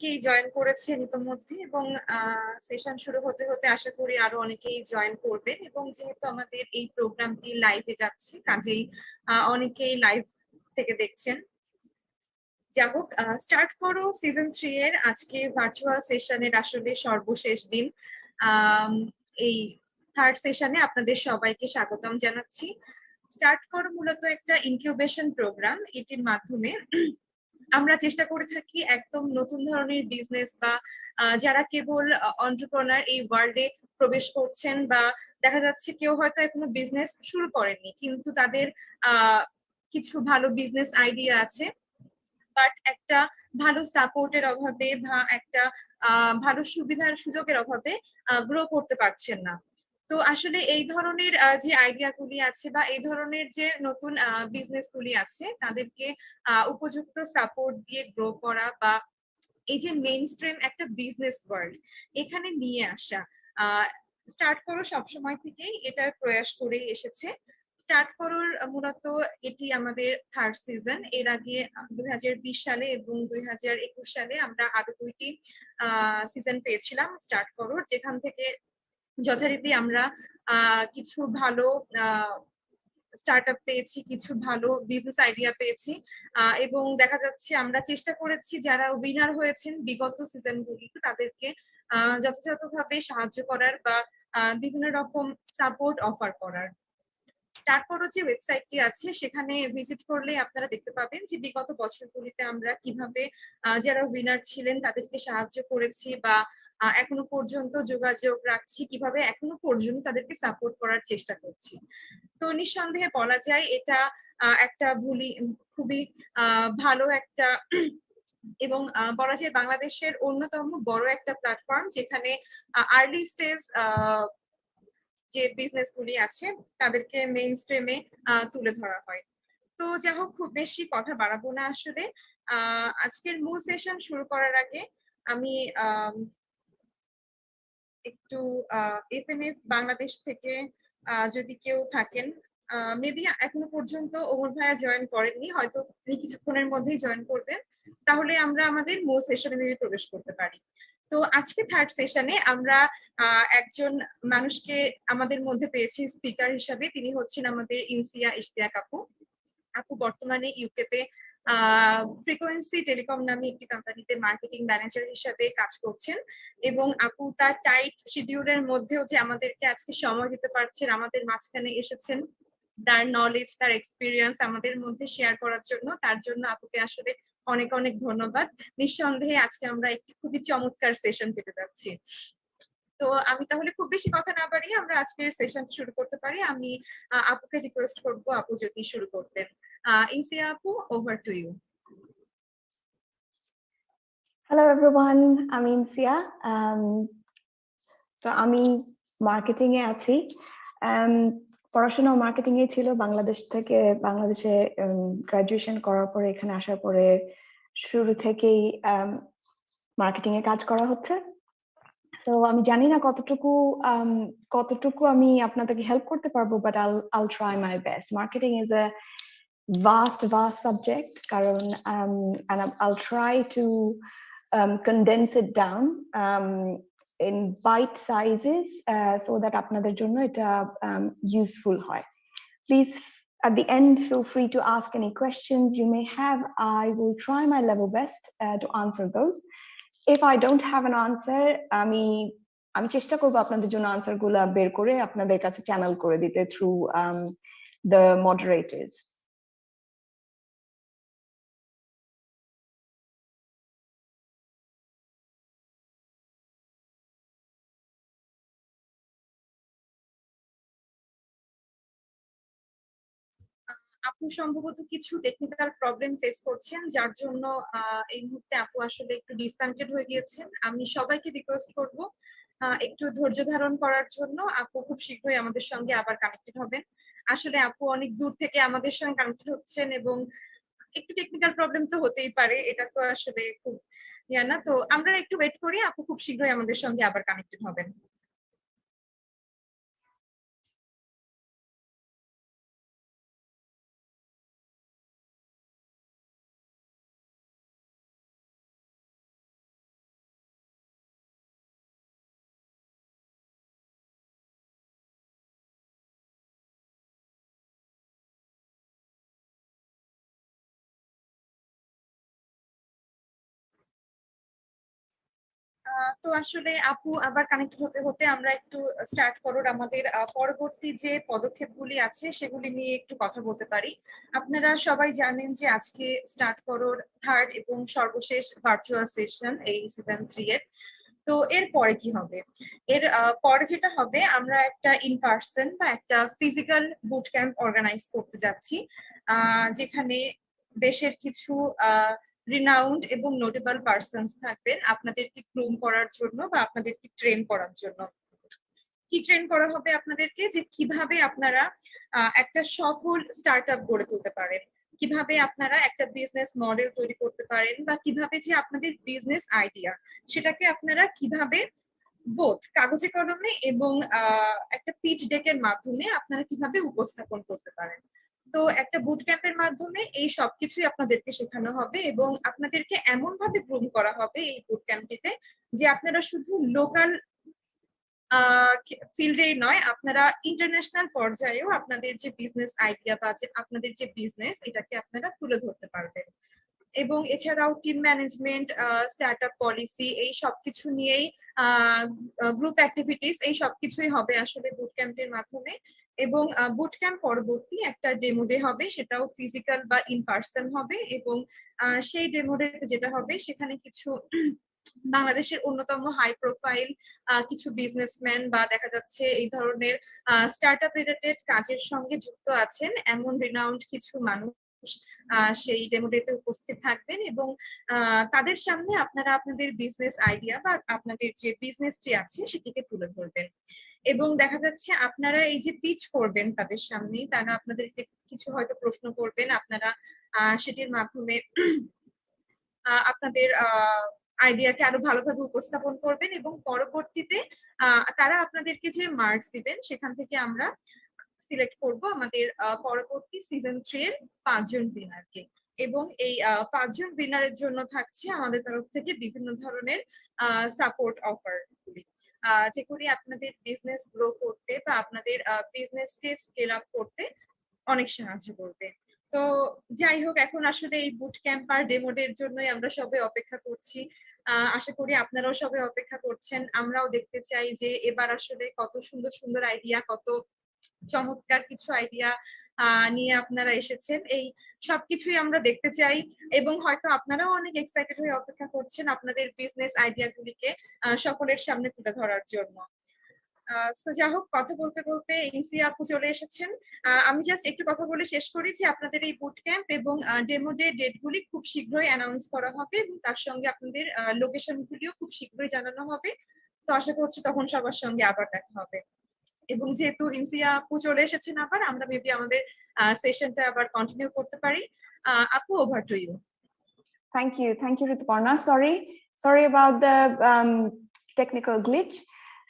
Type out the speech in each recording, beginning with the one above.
অনেকেই জয়েন করেছেন ইতোমধ্যে এবং সেশন শুরু হতে হতে আশা করি আরো অনেকেই জয়েন করবেন। এবং যেহেতু আমাদের এই প্রোগ্রামটি লাইভে যাচ্ছে, কাজেই অনেকেই লাইভ থেকে দেখছেন। যা হোক, স্টার্ট করো সিজন 3 এর আজকে ভার্চুয়াল সেশনের আসলে সর্বশেষ দিন। এই থার্ড সেশনে আপনাদের সবাইকে স্বাগতম জানাচ্ছি। স্টার্ট করো মূলত একটা ইনকিউবেশন প্রোগ্রাম। এটির মাধ্যমে আমরা চেষ্টা করে থাকি একদম নতুন ধরনের বিজনেস বা যারা কেবল এন্টারপ্রেনার এই ওয়ার্ল্ডে প্রবেশ করছেন, বা দেখা যাচ্ছে কেউ হয়তো এখনো বিজনেস শুরু করেনি কিন্তু তাদের কিছু ভালো বিজনেস আইডিয়া আছে, বাট একটা ভালো সাপোর্টের অভাবে বা একটা ভালো সুবিধার সুযোগের অভাবে গ্রো করতে পারছেন না। তো আসলে এই ধরনের যে আইডিয়া গুলি আছে বা এই ধরনের যে নতুন বিজনেস গুলি আছে তাদেরকে উপযুক্ত সাপোর্ট দিয়ে গ্রো করা, বা এই যে মেইন স্ট্রিম একটা বিজনেস ওয়ার্ল্ড এখানে নিয়ে আসা, স্টার্ট করো সবসময় থেকেই এটার প্রয়াস করে এসেছে। স্টার্ট করোর মূলত এটি আমাদের থার্ড সিজন। এর আগে 2020 সালে এবং 2021 সালে আমরা আরো 2টি সিজন পেয়েছিলাম স্টার্ট করোর, যেখান থেকে যথারীতি আমরা কিছু ভালো স্টার্টআপ পেয়েছি, কিছু ভালো বিজনেস আইডিয়া পেয়েছি, এবং দেখা যাচ্ছে আমরা চেষ্টা করেছি যারা উইনার হয়েছেন বিগত সিজনগুলিতে তাদেরকে যথাযথভাবে সাহায্য করার বা বিভিন্ন রকম সাপোর্ট অফার করার। তারপরও যে ওয়েবসাইটটি আছে সেখানে ভিজিট করলে আপনারা দেখতে পাবেন যে বিগত বছরগুলিতে আমরা কিভাবে যারা উইনার ছিলেন তাদেরকে সাহায্য করেছি বা এখনো পর্যন্ত যোগাযোগ রাখছি, কিভাবে এখনো পর্যন্ত তাদেরকে সাপোর্ট করার চেষ্টা করছি। তো নিঃসন্দেহে বলা যায় এটা একটা খুবই ভালো একটা এবং বলা যায় বাংলাদেশের অন্যতম বড় একটা প্ল্যাটফর্ম, যেখানে আর্লি স্টেজ যে বিজনেস গুলি আছে তাদেরকে মেইন স্ট্রিমে তুলে ধরা হয়। তো যাই হোক, খুব বেশি কথা বাড়াবো না আসলে। আজকের মূল সেশন শুরু করার আগে আমি একটু এফএনএফ বাংলাদেশ থেকে যদি কেউ থাকেন, মেবি এখনো পর্যন্ত ওমর ভাইয়া জয়েন করেননি, হয়তো তিনি কিছুক্ষণের মধ্যেই জয়েন করবেন, তাহলে আমরা আমাদের মূল সেশনে মেবি প্রবেশ করতে পারি। তো আজকে থার্ড সেশনে আমরা একজন মানুষকে আমাদের মধ্যে পেয়েছি স্পিকার হিসাবে। তিনি হচ্ছেন আমাদের ইনসিয়া ইশতিয়াক আপু। আপু বর্তমানে ইউকেতে ফ্রিকোয়েন্সি টেলিকম নামে একটি কোম্পানিতে মার্কেটিং ম্যানেজার হিসাবে কাজ করছেন, এবং আপু তার টাইট শিডিউলের মধ্যেও যে আমাদেরকে আজকে সময় দিতে পারছেন, আমাদের মাঝখানে এসেছেন তার নলেজ, তার এক্সপিরিয়েন্স আমাদের মধ্যে শেয়ার করার জন্য, তার জন্য আপুকে আসলে অনেক অনেক ধন্যবাদ। নিঃসন্দেহে আজকে আমরা একটি খুবই চমৎকার সেশন পেতে যাচ্ছি। তো আমি তাহলে খুব বেশি কথা না বাড়িয়ে আমরা আজকের সেশন শুরু করতে পারি। আমি আপুকে রিকোয়েস্ট করবো আপু যদি শুরু করতেন। ইনসিয়া আপু, over to you. Hello everyone, I'm Insia. So আমি মার্কেটিং এ আছি। পড়াশোনা মার্কেটিং এ ছিল। বাংলাদেশে গ্রাজুয়েশন করার পরে এখানে আসার পরে শুরু থেকেই মার্কেটিং এ কাজ করা হচ্ছে। তো আমি জানি না কতটুকু আমি আপনাদেরকে হেল্প করতে পারবো, but I'll try my best. Marketing is a vast subject, কারণ and I'll try to condense it down in bite sizes so that আপনাদের জন্য এটা useful হয়. Please, at the end, feel free to ask any questions you may have. I will try my level best to answer those. If I don't have an answer, আমি চেষ্টা করব আপনাদের জন্য answer গুলা বের করে আপনাদের কাছে চ্যানেল করে দিতে through the moderators. আপু সম্ভবত কিছু টেকনিক্যাল প্রবলেম ফেস করছেন, যার জন্য এই মুহূর্তে আপু আসলে একটু ডিসকানেক্টেড হয়ে গিয়েছেন। আমি সবাইকে রিকোয়েস্ট করব একটু ধৈর্য ধারণ করার জন্য। আপু খুব শীঘ্রই আমাদের সঙ্গে আবার কানেক্টেড হবেন। আসলে আপু অনেক দূর থেকে আমাদের সঙ্গে কানেক্টেড হচ্ছেন এবং একটু টেকনিক্যাল প্রবলেম তো হতেই পারে, এটা তো আসলে খুব না। তো আমরা একটু ওয়েট করি, আপু খুব শীঘ্রই আমাদের সঙ্গে আবার কানেক্টেড হবেন। তো আসলে আপু আবার কানেক্ট হতে হতে আমরা একটু স্টার্ট করার আমাদের পরবর্তী যে পদক্ষেপগুলি আছে সেগুলি নিয়ে একটু কথা বলতে পারি। আপনারা সবাই জানেন যে আজকে স্টার্ট করার থার্ড এবং সর্বশেষ ভার্চুয়াল সেশন এই সিজন 3 এর। তো এর পরে কি হবে? এর পরে যেটা হবে, আমরা একটা ইন পার্সন বা একটা ফিজিক্যাল বুট ক্যাম্প অর্গানাইজ করতে যাচ্ছি, যেখানে দেশের কিছু রিনাউন্ড এবং নোটেবল পার্সনস থাকবেন আপনাদেরকে গ্রুম করার জন্য বা আপনাদেরকে ট্রেন করার জন্য। কি ট্রেন করা হবে আপনাদেরকে, যে কিভাবে আপনারা একটা সফল স্টার্টআপ গড়ে তুলতে পারেন, কিভাবে আপনারা একটা বিজনেস মডেল তৈরি করতে পারেন, বা কিভাবে যে আপনাদের বিজনেস আইডিয়া সেটাকে আপনারা কিভাবে বোথ কাগজে কলমে এবং একটা পিচ ডেকের মাধ্যমে আপনারা কিভাবে উপস্থাপন করতে পারেন। তো একটা বুট ক্যাম্পের মাধ্যমে এই সবকিছুই আপনাদেরকে শেখানো হবে এবং আপনাদেরকে এমন ভাবে গ্রুম করা হবে এই বুট ক্যাম্পটিতে যে আপনারা শুধু লোকাল ফিল্ডেই নয়, আপনারা ইন্টারন্যাশনাল পর্যায়েও আপনাদের যে বিজনেস আইডিয়া বা আপনাদের যে বিজনেস এটাকে আপনারা তুলে ধরতে পারবেন। এবং এছাড়াও টিম ম্যানেজমেন্ট, স্টার্টআপ পলিসি, এই সবকিছু নিয়েই গ্রুপ অ্যাক্টিভিটিস, এই সবকিছুই হবে আসলে বুট ক্যাম্পের মাধ্যমে। এবং বুট ক্যাম্প পরবর্তী একটা ডেমো ডে হবে, সেটাও ফিজিক্যাল বা ইন পার্সন হবে। এবং সেই ডেমো ডে যেটা হবে সেখানে কিছু বাংলাদেশের অন্যতম হাই প্রোফাইল কিছু বিজনেসম্যান বা দেখা যাচ্ছে এই ধরনের স্টার্টআপ রিলেটেড কাজের সঙ্গে যুক্ত আছেন এমন রিনাউন্ড কিছু মানুষ সেই ডেমো ডেতে উপস্থিত থাকবেন। এবং তাদের সামনে আপনারা আপনাদের বিজনেস আইডিয়া বা আপনাদের যে বিজনেসটি আছে সেটিকে তুলে ধরবেন। এবং দেখা যাচ্ছে আপনারা এই যে পিচ করবেন তাদের সামনে, তারা আপনাদেরকে কিছু হয়তো প্রশ্ন করবেন, আপনারা সেটির মাধ্যমে আপনাদের আইডিয়াকে আরো ভালোভাবে উপস্থাপন করবেন। এবং পরবর্তীতে তারা আপনাদেরকে যে মার্কস দিবেন সেখান থেকে আমরা সিলেক্ট করব আমাদের পরবর্তী সিজন 3 এর 5 জন উইনারকে। এবং এই 5 জন উইনারের জন্য থাকছে আমাদের তরফ থেকে বিভিন্ন ধরনের সাপোর্ট অফার গুলি, যেগুলি আপনাদের বিজনেস গ্রো করতে বা আপনাদের বিজনেসকে স্কেল আপ করতে অনেক সাহায্য করবে। তো যাই হোক, এখন আসলে এই বুট ক্যাম্প আর ডেমোডের জন্যই আমরা সবাই অপেক্ষা করছি। আশা করি আপনারাও সবাই অপেক্ষা করছেন। আমরাও দেখতে চাই যে এবার আসলে কত সুন্দর সুন্দর আইডিয়া, কত চমৎকার কিছু আইডিয়া নিয়ে আপনারা এসেছেন। এই সবকিছুই আমরা দেখতে চাই এবং হয়তো আপনারাও অনেক এক্সাইটেড হয়ে অপেক্ষা করছেন আপনাদের বিজনেস আইডিয়া গুলিকে সকলের সামনে তুলে ধরার জন্য। যা হোক, কথা বলতে বলতে ইনসি আপু চলে এসেছেন। আমি জাস্ট একটু কথা বলে শেষ করি যে আপনাদের এই বুট ক্যাম্প এবং ডেমো ডে ডেট গুলি খুব শীঘ্রই অ্যানাউন্স করা হবে এবং তার সঙ্গে আপনাদের লোকেশন গুলিও খুব শীঘ্রই জানানো হবে। তো আশা করছি তখন সবার সঙ্গে আবার দেখা হবে। এবং যেহেতু ইনসিয়া আপু চলে এসেছেন, আবার আমরা মেবি আমাদের সেশনটা আবার কন্টিনিউ করতে পারি। আপু, over to you. Thank you, Rituparna. Sorry about the technical glitch.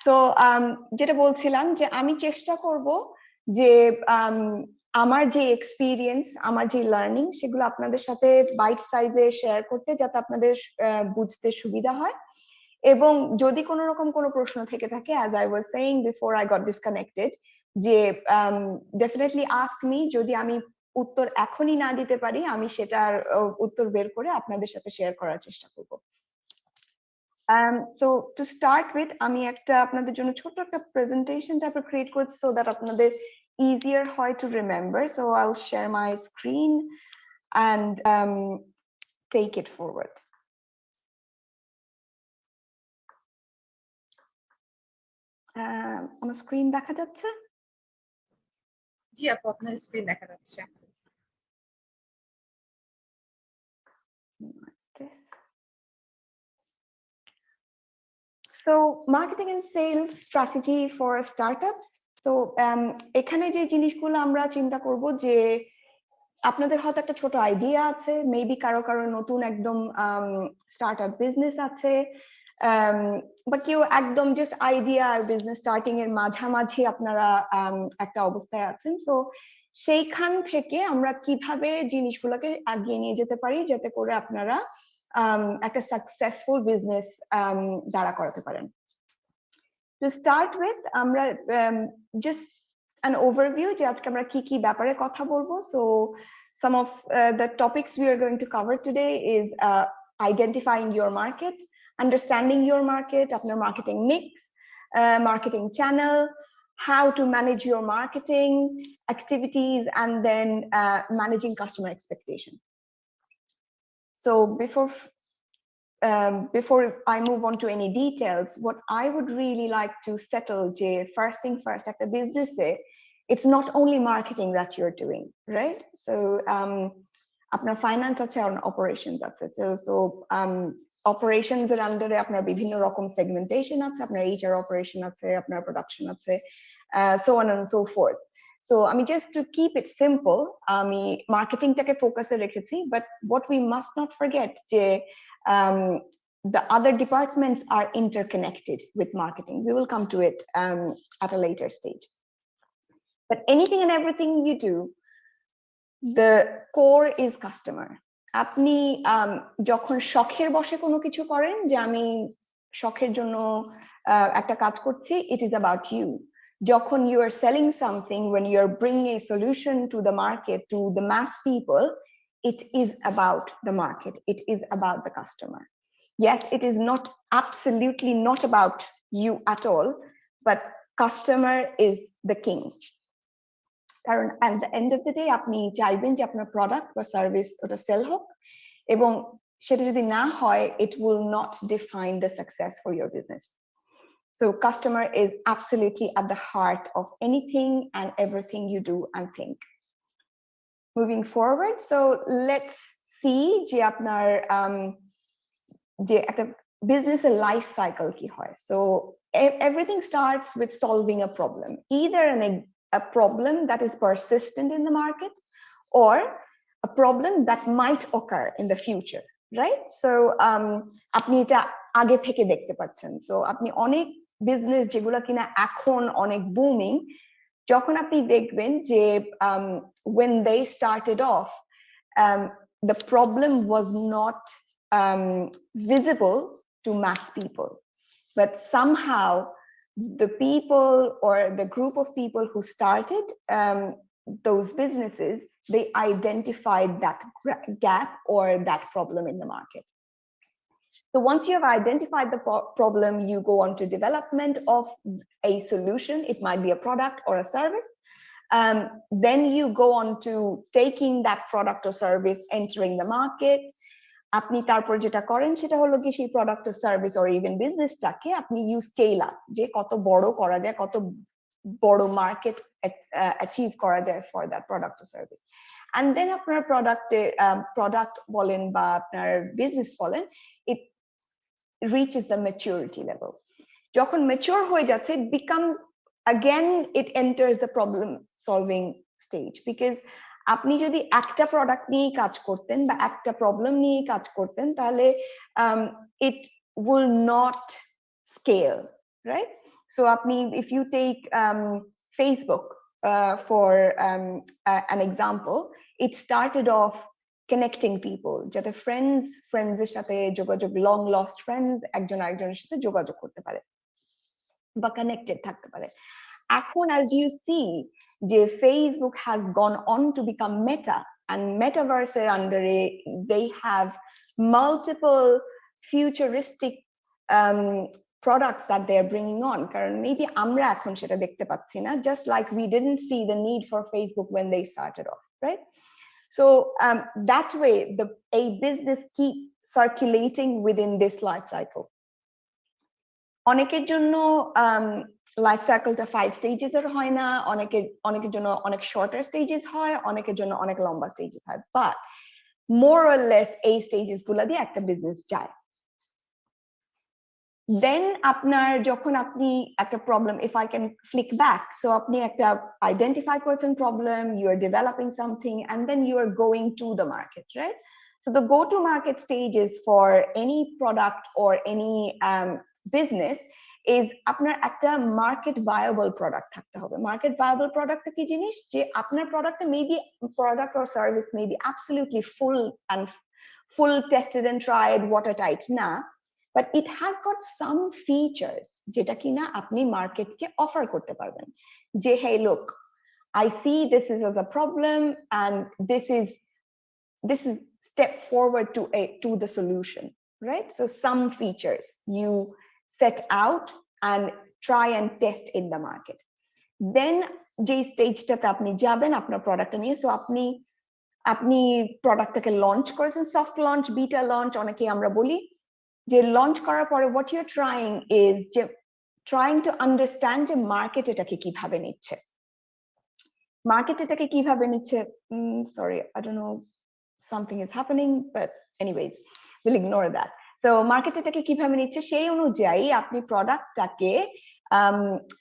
So যেটা বলছিলাম যে আমি চেষ্টা করব যে আমার যে এক্সপিরিয়েন্স, আমার যে লার্নিং, সেগুলো আপনাদের সাথে বাইট সাইজে শেয়ার করতে, যাতে আপনাদের বুঝতে সুবিধা হয়। এবং যদি কোনো রকম কোনো প্রশ্ন থেকে থাকে, as I was saying before I got disconnected, যে definitely ask me. যদি আমি উত্তর এখনই না দিতে পারি, আমি সেটার উত্তর বের করে আপনাদের সাথে শেয়ার করার চেষ্টা করব। So to start with, আমি একটা আপনাদের জন্য ছোট একটা প্রেজেন্টেশন টাইপের ক্রিয়েট করছি so that আপনাদের easier হয় to remember. So I'll share my screen and take it forward. আমার স্ক্রিন দেখা যাচ্ছে? জি আপু, আপনার স্ক্রিন দেখা যাচ্ছে। So marketing and sales strategy for startups. So এখানে যে জিনিসগুলো আমরা চিন্তা করব, যে আপনাদের হয়তো একটা ছোট আইডিয়া আছে, মেবি কারো নতুন একদম স্টার্টআপ বিজনেস আছে, বা কেউ একদম জাস্ট আইডিয়া আর বিজনেস স্টার্টিং এর মাঝামাঝি আপনারা একটা অবস্থায় আছেন। সো সেইখান থেকে আমরা কিভাবে জিনিসগুলোকে এগিয়ে নিয়ে যেতে পারি যাতে করে আপনারা একটা সাকসেসফুল বিজনেস দাঁড়া করাতে পারেন। To start with, আমরা just an overview যে আজকে আমরা কি কি ব্যাপারে কথা বলবো। So some of the topics we are going to cover today is identifying your market, understanding your market, আপনার marketing mix, marketing channel, how to manage your marketing activities, and then managing customer expectation. So before I move on to any details, what I would really like to settle, first thing first, at the business, it's not only marketing that you're doing, right? So আপনার finance আছে আর operations আছে, so operations এর under আপনার বিভিন্ন রকম segmentation আছে, আপনার HR operation আছে, আপনার production আছে, so on and so forth. So I mean, just to keep it simple, আমি marketing টাকে focus এ রেখেছি, but what we must not forget যে the other departments are interconnected with marketing. We will come to it at a later stage. But anything and everything you do, the core is customer. আপনি যখন শখের বশে কোনো কিছু করেন, যে আমি শখের জন্য একটা কাজ করছি, it is about you. যখন you are selling something, when you are bringing a solution to the market, to the mass people, it is about the market. It is about the customer. Yes, it is not absolutely not about you at all, but customer is the king. কারণ at the end of the day আপনি চাইবেন যে আপনার product বা service ওটা sell হোক, এবং সেটা যদি না হয়, it will not define the success for your business. So customer is absolutely at the heart of anything and everything you do and think. Moving forward, so let's see যে আপনার যে একটা business life cycle কি হয়. So everything starts with solving a problem, either a problem that is persistent in the market or a problem that might occur in the future, right? So আপনি এটা আগে থেকে দেখতে পাচ্ছেন. So আপনি অনেক বিজনেস যেগুলো কিনা এখন অনেক বুমিং, যখন আপনি দেখবেন যে when they started off, the problem was not visible to mass people, but somehow the people or the group of people who started those businesses, they identified that gap or that problem in the market. So once you have identified the problem, you go on to development of a solution. It might be a product or a service. Then you go on to taking that product or service, entering the market. আপনি তারপর যেটা করেন সেটা হলো কি, সেই product or service or even বিজনেসটাকে আপনি ইউ স্কেল আপ, যে কত বড় করা যায়, কত বড় মার্কেট অ্যাচিভ করা যায় for that product or service. And then আপনার প্রোডাক্ট বলেন বা আপনার বিজনেস বলেন, it reaches the maturity level. যখন ম্যাচিউর হয়ে যাচ্ছে, it becomes again, it enters the problem solving stage, because আপনি যদি একটা প্রোডাক্ট নিয়ে কাজ করতেন বা একটা প্রবলেম নিয়ে কাজ করতেন, তাহলে it will not scale, right? So আপনি, if you take Facebook for an example, it started off connecting people, যাতে friends এর সাথে যোগাযোগ, long lost friends একজন আরেকজনের সাথে যোগাযোগ করতে পারে বা কানেক্টেড থাকতে পারে। এখন as you see যে Facebook has gone on to become Meta, and metaverse এর under they have multiple futuristic products that they are bringing on, কারণ maybe আমরা এখন সেটা দেখতে পাচ্ছি না, just like we didn't see the need for Facebook when they started off, right? So that way a business keep circulating within this life cycle. অনেকের জন্য life সাইকেলটা 5 স্টেজেসের হয় না, অনেকের জন্য অনেক শর্টার স্টেজেস হয়, অনেকের জন্য অনেক লম্বা স্টেজেস হয়, বাট মোর অর লেস এই স্টেজেস গুলা দিয়ে একটা বিজনেস যায়। দেন আপনার যখন আপনি একটা problem, if I can flick back, so আপনি একটা আইডেন্টিফাই করেছেন problem, you are developing something, and then you are going to the market, right? So the go-to-market stages for any product or any business is আপনার একটা market viable product থাকতে হবে। Market viable প্রোডাক্টটা কি জিনিস, যে আপনার প্রোডাক্টটা maybe product or service maybe absolutely full tested and tried, watertight না, but it has got some features যেটা কিনা আপনি মার্কেটকে অফার করতে পারবেন, যে hey look, I see this is as a problem and this is step forward to the solution, right? So some features you set out and try and test in the market. Then যে স্টেজটাতে আপনি যাবেন আপনার প্রোডাক্টটা নিয়ে, so আপনি প্রোডাক্টটাকে launch করেছেন, soft launch, beta launch অনেকে আমরা বলি, যে লঞ্চ করার পরে what you're trying is যে trying to understand যে মার্কেট এটাকে কিভাবে নিচ্ছে, মার্কেট এটাকে কিভাবে নিচ্ছে, sorry I don't know, something is happening, but anyways we'll ignore that. So market এটাকে কিভাবে নিচ্ছে সেই অনুযায়ী আপনি প্রোডাক্টটাকে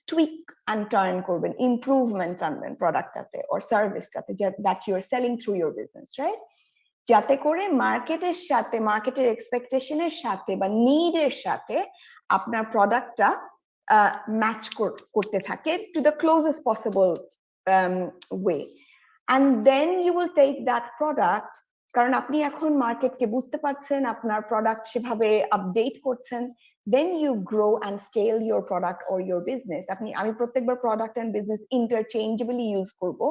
tweak and turn করবেন, improvements আনবেন প্রোডাক্টটাতে or সার্ভিসটাতে that you are selling through your business, right? যাতে করে মার্কেটের সাথে, মার্কেটের এক্সপেকটেশনের সাথে বা নিডের সাথে আপনার প্রোডাক্টটা ম্যাচ করতে থাকে to the closest possible way, and then you will take that product, কারণ আপনি এখন মার্কেটকে বুঝতে পারছেন, আপনার প্রোডাক্ট সেভাবে আপডেট করছেন, then you grow and scale your product or your business. আমি প্রত্যেকবার product and business interchangeably use করব,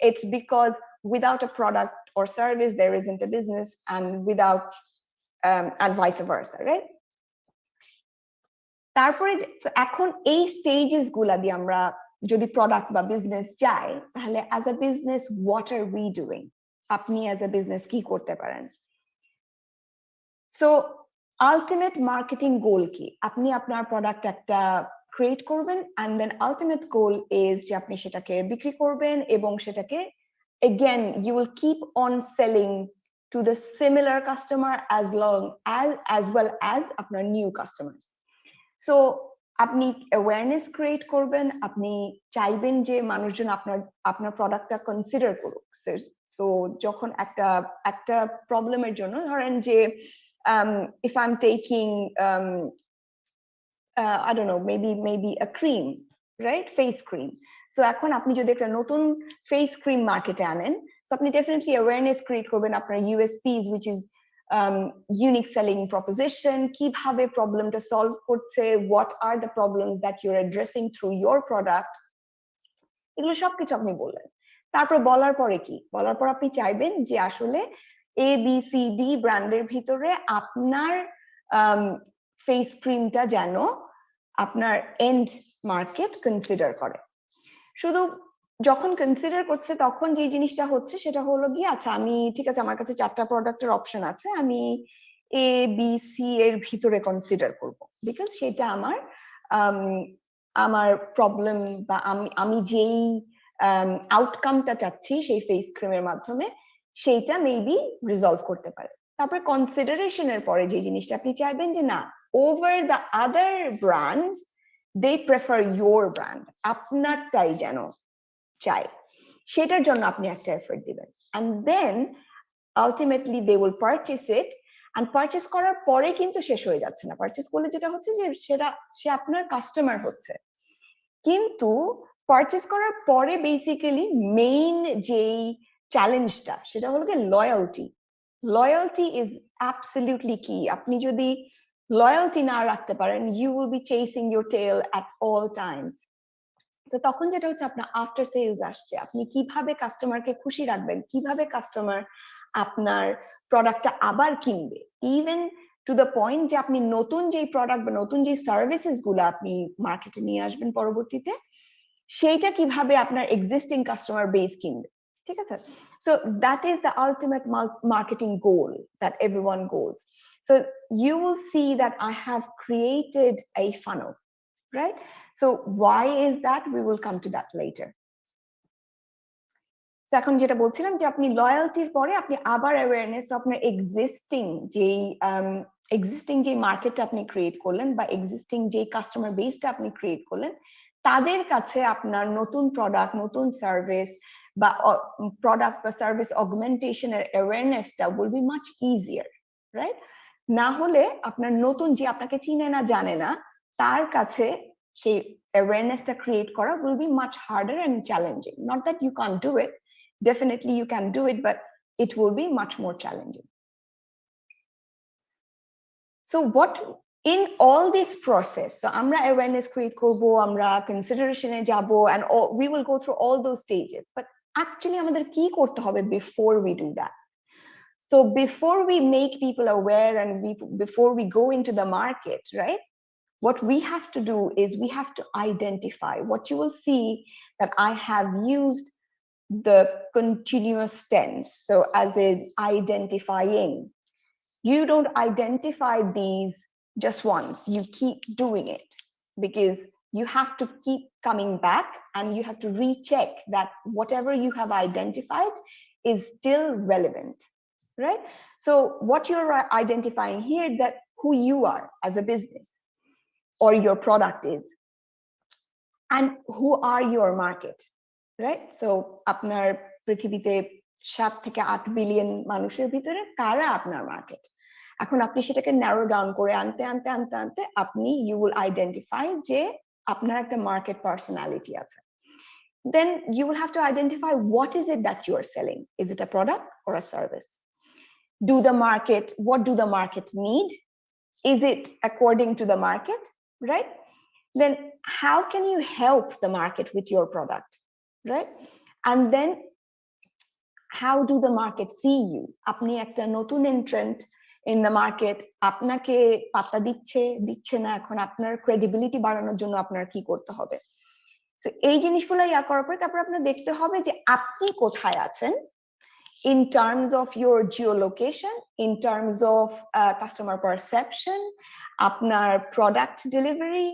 it's because without a product or service there isn't a business, and without and vice versa, right? তারপরে এখন এই stages গুলা দিয়ে আমরা যদি প্রোডাক্ট বা বিজনেস চাই, তাহলে as a business what are we doing, আপনি as a business কি করতে পারেন? সো আলটিমেট মার্কেটিং গোল কি? আপনি আপনার প্রোডাক্ট একটা ক্রিয়েট করবেন, and then ultimate goal is যে আপনি সেটাকে বিক্রি করবেন এবং সেটাকে again you will keep on selling to the similar customer as well as আপনার new customers. So আপনি অ্যাওয়ারনেস ক্রিয়েট করবেন, আপনি চাইবেন যে মানুষজন আপনার প্রোডাক্টটা কনসিডার করুক। সো যখন একটা প্রবলেমের জন্য ধরেন যে if I'm taking I don't know, maybe a cream, right? Face cream. So এখন আপনি যদি একটা নতুন ফেস ক্রিম মার্কেটে আনেন, সো আপনি ডেফিনেটলি অ্যাওয়ারনেস ক্রিয়েট করবেন আপনার USPs, which is unique selling proposition, কিভাবে প্রবলেমটা সলভ করছে, what are the problems that you're addressing through your product, এগুলো সবকিছু আপনি বললেন। তারপর বলার পরে কি? বলার পর আপনি চাইবেন যে আসলে ABCD ব্র্যান্ডের ভিতরে আপনার ফেস ক্রিমটা যেন আপনার এন্ড মার্কেট কনসিডার করে। শুধু যখন কনসিডার করছে তখন যে জিনিসটা হচ্ছে সেটা হলো গিয়ে, আচ্ছা আমি ঠিক আছে, আমার কাছে 4টা প্রোডাক্টের অপশন আছে, আমি ABC এর ভিতরে কনসিডার করব, বিকজ সেটা আমার প্রবলেম বা আমি যেই আউটকামটা চাচ্ছি সেই ফেস ক্রিমের মাধ্যমে সেইটা মেবি রিজলভ করতে পারে। তারপরে কনসিডারেশনের পরে যে জিনিসটা আপনি চাইবেন যে না, over the other brands they prefer your brand, আপনারটাই যেন চাই, সেটার জন্য আপনি একটা এফর্ট দিবেন, and then ultimately they will purchase it, and purchase করার পরে কিন্তু শেষ হয়ে যাচ্ছে না। পারচেস করলে যেটা হচ্ছে যে সে আপনার কাস্টমার হচ্ছে, কিন্তু পারচেস করার পরে বেসিক্যালি মেইন যেই চ্যালেঞ্জটা সেটা হলো কি লয়্যালটি। লয়্যালটি ইজ অ্যাবসলিউটলি কি। আপনি যদি লয়্যালটি না রাখতে পারেন, you will be chasing your tail at all times. তো তখন যেটা হচ্ছে আপনার আফটার সেলস আসছে, আপনি কিভাবে কাস্টমারকে খুশি রাখবেন, কিভাবে কাস্টমার আপনার প্রোডাক্টটা আবার কিনবে, ইভেন টু দ্য পয়েন্ট যে আপনি নতুন যেই প্রোডাক্ট বা নতুন যে সার্ভিসেস গুলো আপনি মার্কেটে নিয়ে আসবেন পরবর্তীতে, সেইটা কিভাবে আপনার এক্সিস্টিং কাস্টমার বেস কিনবে। ঠিক আছে? So that is the ultimate marketing goal that everyone goes. So you will see that I have created a funnel, right? So why is that? We will come to that later. So এখন যেটা বলছিলাম যে আপনি লয়্যালটির পরে আপনি আবার awareness, আপনার existing যে মার্কেটটা আপনি ক্রিয়েট করলেন বা এক্সিস্টিং যে কাস্টমার বেসটা আপনি ক্রিয়েট করলেন, তাদের কাছে আপনার নতুন প্রোডাক্ট, নতুন সার্ভিস বা প্রোডাক্ট বা সার্ভিস অগমেন্টেশনের অ্যাওয়ারনেসটা will be much easier, right? না হলে আপনার নতুন যে আপনাকে চিনে না জানে না তার কাছে সেই awareness-টা create করা will be much harder and challenging. Not that you can't do it, definitely you can do it, but it will be much more challenging. So what in all this process, so আমরা awareness create করবো, আমরা consideration-এ যাবো, and we will go through all those stages, but actually আমাদের কি করতে হবে before we do that? So before we make people aware and before we go into the market, right, what we have to do is we have to identify. What you will see that I have used the continuous tense, so as in identifying. You don't identify these just once, you keep doing it, because you have to keep coming back and you have to recheck that whatever you have identified is still relevant, right? So what you're identifying here, that who you are as a business or your product is, and who are your market, right? So আপনার পৃথিবীতে 7 থেকে 8 billion মানুষের ভিতরে কারা আপনার market, এখন আপনি সেটাকে ন্যারো ডাউন করে আনতে আনতে আনতে আনতে আপনি ইউ উইল আইডেন্টিফাই যে আপনার একটা মার্কেট পার্সোনালিটি আছে। Then you will have to identify what is it that you are selling. Is it a product or a service? What do the market need? Is it according to the market, right? Then how can you help the market with your product, right? And then how do the market see you? আপনি একটা নতুন entrant in the market, আপনাকে পাত্তা দিচ্ছে না, এখন আপনার credibility বাড়ানোর জন্য আপনার কি করতে হবে? সো এই জিনিসগুলো করার পরে তারপর আপনার দেখতে হবে যে আপনি কোথায় আছেন in terms of your geolocation, in terms of customer perception, আপনার product delivery,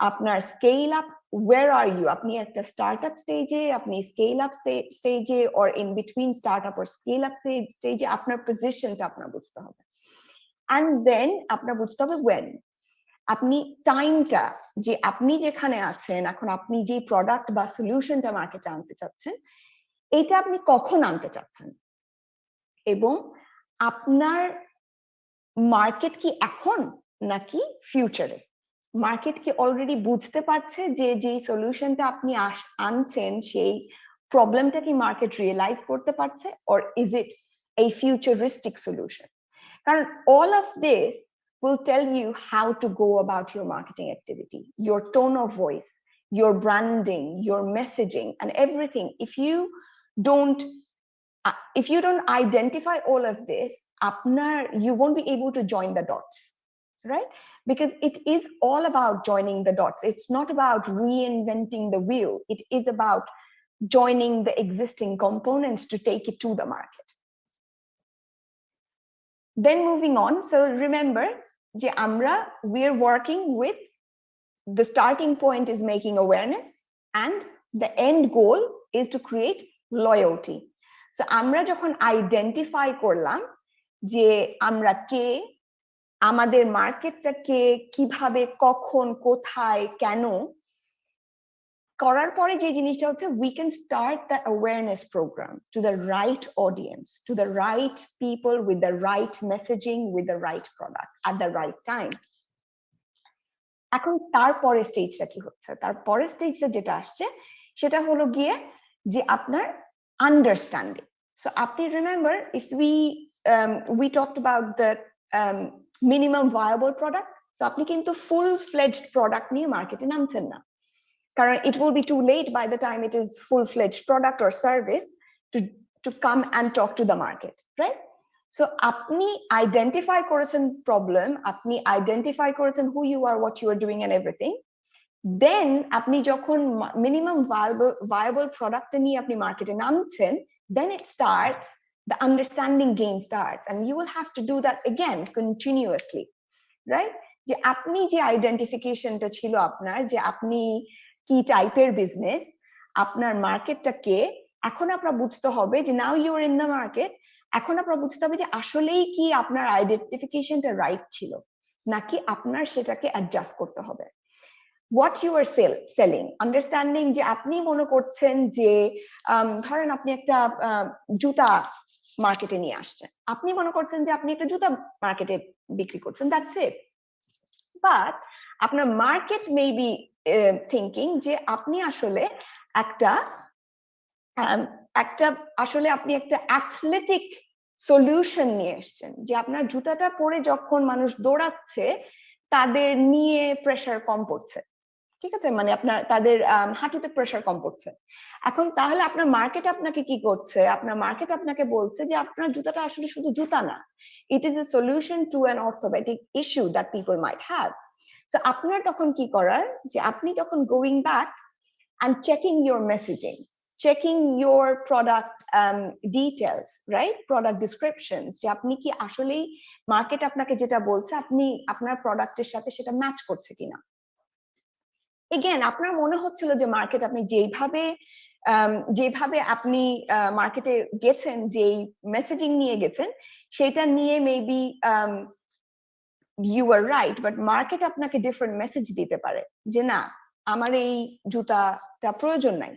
আপনার scale up, where are you? আপনি একটা startup stage এ, আপনি scale up stage A, or in between startup or scale up stage এ, আপনার positionটা আপনার বুঝতে হবে। And then আপনার বুঝতে হবে when, আপনি টাইমটা, যে আপনি যেখানে আছেন এখন, আপনি যে প্রোডাক্ট বা সলিউশনটা মার্কেটে আনতে চাচ্ছেন, এটা আপনি কখন আনতে চাচ্ছেন, এবং আপনার মার্কেট কি এখন নাকি ফিউচারে? মার্কেট কি অলরেডি বুঝতে পারছে যে যে সলিউশনটা আপনি আনছেন সেই প্রবলেমটা কি মার্কেট রিয়েলাইজ করতে পারছে, or is it a futuristic solution? কারণ all of this will tell you how to go about your marketing activity, your tone of voice, your branding, your messaging, and everything. If you don't identify all of this, you won't be able to join the dots, right? Because it is all about joining the dots. It's not about reinventing the wheel. It is about joining the existing components to take it to the market. Then moving on, so remember, we're working with, the starting point is making awareness, and the end goal is to create loyalty. So আমরা যখন identify করলাম যে আমরা কে, আমাদের মার্কেটটা কে, কিভাবে, কখন, কোথায়, কেন, করার পরে যে জিনিসটা হচ্ছে, we can start the awareness program to the right audience, to the right people, with the right messaging, with the right product at the right time. এখন তারপরে স্টেজটা কি হচ্ছে, তারপরে স্টেজটা যেটা আসছে সেটা হলো গিয়ে যে আপনার আন্ডারস্ট্যান্ডিং। সো আপনি remember, if we talked about the minimum viable product, so আপনি কিন্তু ফুল ফ্লেজড প্রোডাক্ট নিয়ে মার্কেটে নামছেন না, কারণ it will be too late by the time it is full-fledged product or service to come and talk to the market, right? So আপনি identify করেছেন problem, আপনি identify করেছেন who you are, what you are doing, and everything. Then আপনি যখন minimum viable product নিয়ে আপনি মার্কেটে নামছেন, then it starts, the understanding game starts, and you will have to do that again continuously, right? যে আপনি যে আইডেন্টিফিকেশনটা ছিল আপনার, যে আপনি কি টাইপের বিজনেস, আপনার মার্কেটটা কে, এখন আপনার বুঝতে হবে যে now you are in the market, এখন আপনার বুঝতে হবে যে আসলেই কি আপনার আইডেন্টিফিকেশনটা রাইট ছিল, নাকি আপনার সেটাকে অ্যাডজাস্ট করতে হবে। what you are selling, understanding যে আপনি মনে করছেন যে ধরেন আপনি একটা জুতা মার্কেটে নিয়ে আসছেন, আপনি মনে করছেন যে আপনি একটা জুতা মার্কেটে বিক্রি করছেন, দ্যাটস ইট। বাট আপনার মার্কেট মে বি থিঙ্কিং যে আপনি আসলে আপনি একটা অ্যাথলেটিক সলিউশন নিয়ে এসেছেন, যে আপনার জুতাটা পরে যখন মানুষ দৌড়াচ্ছে তাদের নিয়ে প্রেসার কম পড়ছে, ঠিক আছে, মানে আপনার তাদের হাঁটুতে প্রেসার কম পড়ছে। এখন তাহলে আপনার মার্কেট আপনাকে কি করছে? আপনার মার্কেট আপনাকে বলছে যে আপনার জুতাটা আসলে শুধু জুতা না, it is a solution to an orthopaedic issue that people might have. তো আপনার তখন কি করার, যে আপনি তখন going back and checking your messaging, checking your product details, right? Product descriptions, যে আপনি কি আসলেই মার্কেট আপনাকে যেটা বলছে আপনি আপনার প্রোডাক্টের সাথে সেটা ম্যাচ করছে কিনা। এগেন আপনার মনে হচ্ছিল যে মার্কেট আপনি যেভাবে আপনি মার্কেটে গেছেন, যেই মেসেজিং নিয়ে গেছেন সেটা নিয়ে maybe you were right, but market আপনাকে ডিফারেন্ট মেসেজ দিতে পারে যে না আমার এই জুতাটা প্রয়োজন নাই,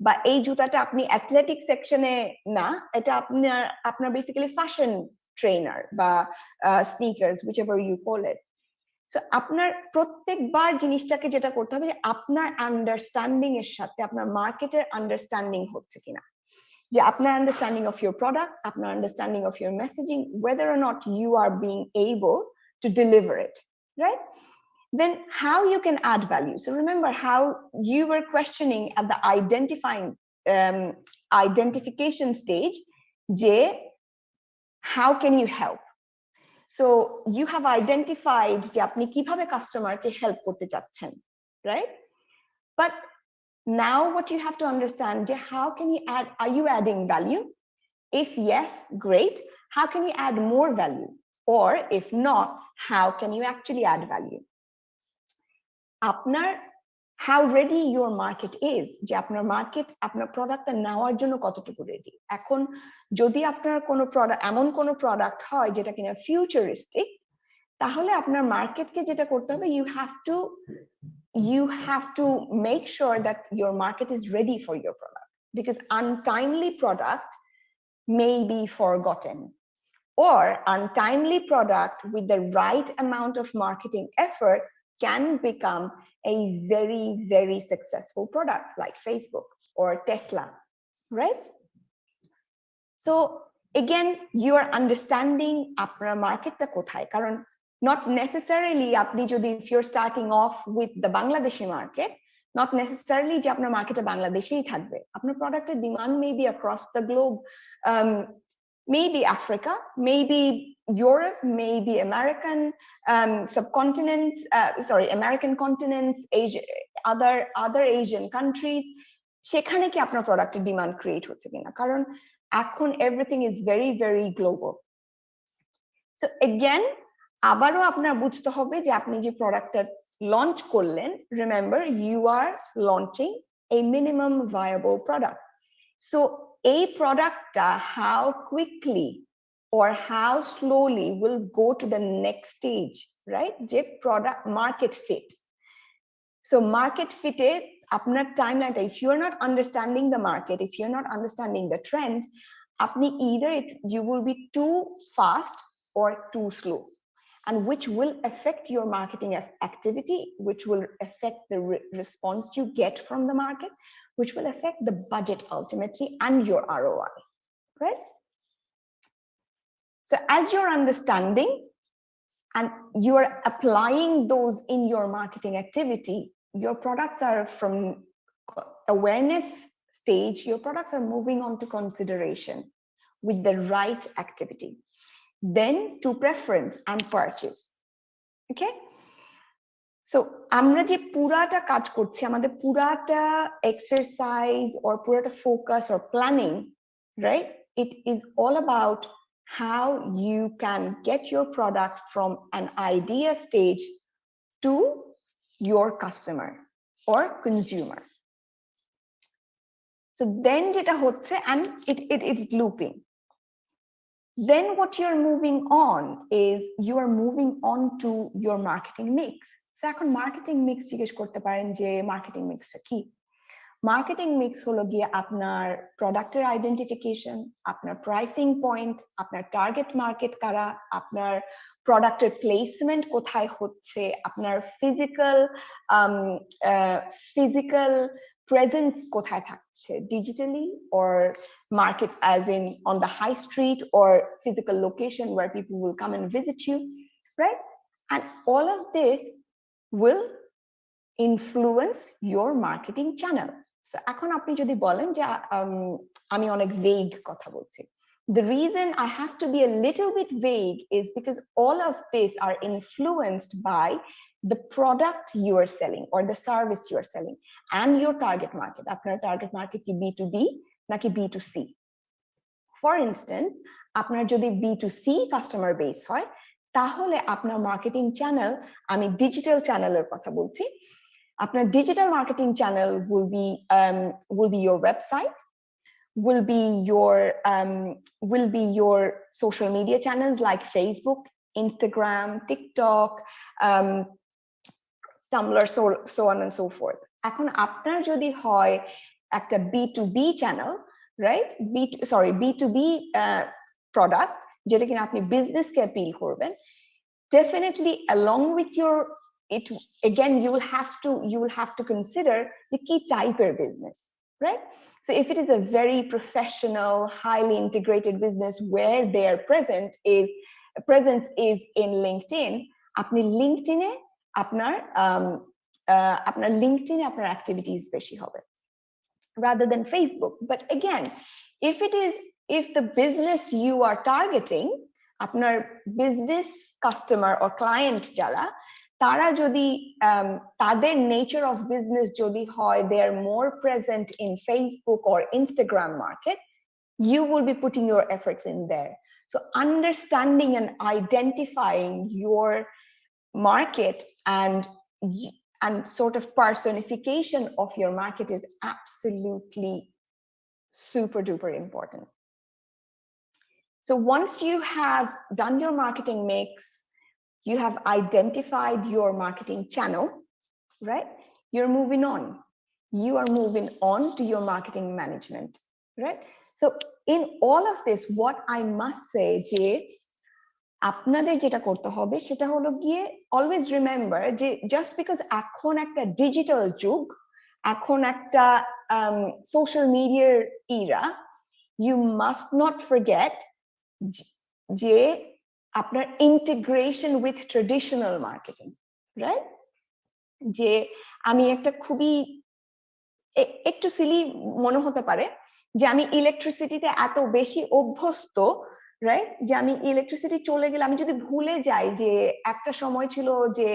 বা এই জুতাটা আপনি অ্যাথলেটিক সেকশনে না, এটা আপনার বেসিক্যালি ফ্যাশন ট্রেনার বা sneakers, whichever you call it. So আপনার প্রত্যেকবার জিনিসটাকে যেটা করতে হবে যে আপনার আন্ডারস্ট্যান্ডিং এর সাথে আপনার মার্কেটের আন্ডারস্ট্যান্ডিং হচ্ছে কিনা, যে আপনার আন্ডারস্ট্যান্ডিং অফ ইউর প্রোডাক্ট, আপনার understanding of your messaging, whether or not you are being able to deliver it, right? Then how you can add value. So remember how you were questioning at the identification stage, je how can you help? So you have identified je apni kibhabe customer ke help korte chacchen, right? But now what you have to understand je how can you add, are you adding value? If yes, great. How can you add more value? Or if not, how can you actually add value? আপনার how ready your market is, যে আপনার market আপনার প্রোডাক্টটা নেওয়ার জন্য কতটুকু ready. এখন যদি আপনার কোনো প্রোডাক্ট এমন কোনো প্রোডাক্ট হয় যেটা কিনা ফিউচারিস্টিক, তাহলে আপনার মার্কেটকে যেটা করতে হবে, you have to make sure that your market is ready for your product, because untimely product may be forgotten, or untimely product with the right amount of marketing effort can become a very, very successful product like Facebook or Tesla, right? So again, you are understanding আপনার মার্কেটটা কোথায়, কারণ not necessarily আপনি যদি if you're starting off with the Bangladeshi market, not necessarily যে আপনার মার্কেটে বাংলাদেশেই থাকবে, আপনার প্রোডাক্টের demand may be across the globe, maybe Africa, maybe Europe, maybe American subcontinents, American continents, Asia, other Asian countries. সেখানে কি আপনার প্রোডাক্টের ডিমান্ড ক্রিয়েট হচ্ছে কিনা, কারণ এখন everything is very very global. So again আবারও আপনার বুঝতে হবে যে আপনি যে প্রোডাক্টটা লঞ্চ করলেন, remember you are launching a minimum viable product. So এই প্রোডাক্টটা how quickly or how slowly will go to the next stage, right? যে product market fit. So market fit এ আপনার timeline, if you are not understanding the market, if you're not understanding the trend, আপনি either you will be too fast or too slow, and which will affect your marketing activity, which will affect the response you get from the market, which will affect the budget ultimately and your ROI, right? So as you're understanding and you're applying those in your marketing activity, your products are from awareness stage, your products are moving on to consideration with the right activity, then to preference and purchase. Okay? So আমরা যে পুরাটা কাজ করছি, আমাদের পুরাটা exercise or পুরাটা focus or planning, right? It is all about how you can get your product from an idea stage to your customer or consumer. So then jeta hocche, and it is looping. Then what you're moving on is you are moving on to your marketing mix. So এখন marketing mix জিজ্ঞেস করতে পারেন যে marketing mixটা কি? Marketing mix হলো গিয়ে আপনার প্রোডাক্টের আইডেন্টিফিকেশন, আপনার প্রাইসিং পয়েন্ট, আপনার টার্গেট মার্কেট কারা, আপনার প্রোডাক্টের প্লেসমেন্ট কোথায় হচ্ছে, আপনার ফিজিক্যাল প্রেজেন্স কোথায় থাকছে, digitally or market as in on the high street or physical location where people will come and visit you, right? And all of this will influence your marketing channel. So এখন আপনি যদি বলেন যে আমি অনেক vague কথা বলছি, the reason I have to be a little bit vague is because all of this are influenced by the product you are selling or the service you are selling and your target market. আপনার target market কি B2B নাকি B2C? For instance, আপনার যদি B2C customer base হয়, তাহলে আপনার marketing channel, আমি digital চ্যানেলের কথা বলছি, আপনার digital marketing channel will be your website, will be your social media channels like Facebook, Instagram, TikTok, Tumblr, so on and so forth. এখন আপনার যদি হয় একটা B2B channel, right? B2B product, যেটা কিনা আপনি বিজনেসকে অ্যাপিল করবেন, definitely along with your it again you will have to consider the key type of business, right? So if it is a very professional, highly integrated business where their presence is in LinkedIn, আপনি লিঙ্কডইনে আপনার activities বেশি হবে rather than Facebook. But again, if the business you are targeting, আপনার business customer or client যারা, তারা যদি তাদের nature of business যদি হয় they are more present in Facebook or Instagram market, you will be putting your efforts in there. So understanding and identifying your market and sort of personification of your market is absolutely super duper important. So once you have done your marketing mix, you have identified your marketing channel, right? You're moving on. You are moving on to your marketing management, right? So in all of this, what I must say, যে আপনাদের যেটা করতে হবে সেটা হলো গিয়ে always remember যে just because এখন একটা digital যুগ, এখন একটা social media era, you must not forget যে আপনার integration with traditional marketing, right? যে আমি একটা খুবই একটু সিলি মনে হতে পারে যে আমি ইলেকট্রিসিটিতে এত বেশি অভ্যস্ত, রাইট, যে আমি ইলেকট্রিসিটি চলে গেলে আমি যদি ভুলে যাই যে একটা সময় ছিল যে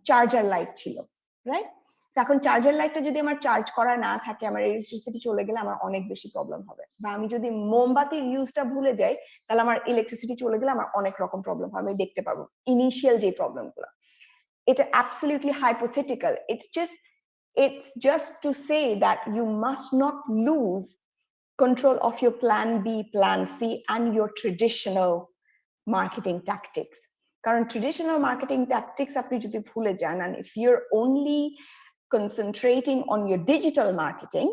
চার্জার লাইট ছিল, রাইট? এখন চার্জার লাইটটা যদি আমার চার্জ করা না থাকে, আমার ইলেকট্রিসিটি চলে গেলে আমার অনেক বেশি প্রবলেম হবে। বা আমি যদি মোমবাতির ইউজটা ভুলে যাই, তাহলে আমার ইলেকট্রিসিটি চলে গেলে আমার অনেক রকম প্রবলেম হবে, আমি দেখতে পারবো ইনিশিয়াল যে প্রবলেমগুলো। এটা absolutely hypothetical. It's just to say that you must not lose control of your plan B, plan C, and your traditional marketing tactics. Current traditional marketing tactics apni jodi bhule jan, and if you're only concentrating on your digital marketing,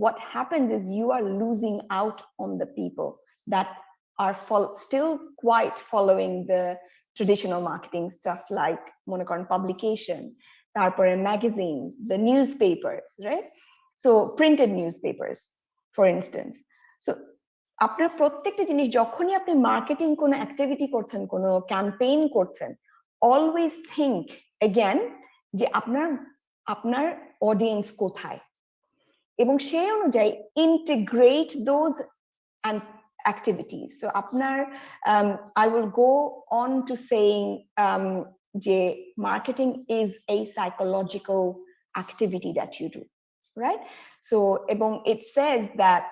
what happens is you are losing out on the people that are still quite following the traditional marketing stuff like mone koren publication, tarpore magazines, the newspapers, right? So printed newspapers, for instance. So আপনার প্রত্যেকটা জিনিস যখনই আপনি marketing কোনো activity করছেন, কোনো campaign করছেন, always think again যে আপনার অডিয়েন্স কোথায়, এবং সেই অনুযায়ী integrate those and activities. So আপনার I will go on to saying যে marketing is a psychological activity that you do, right? So এবং it says that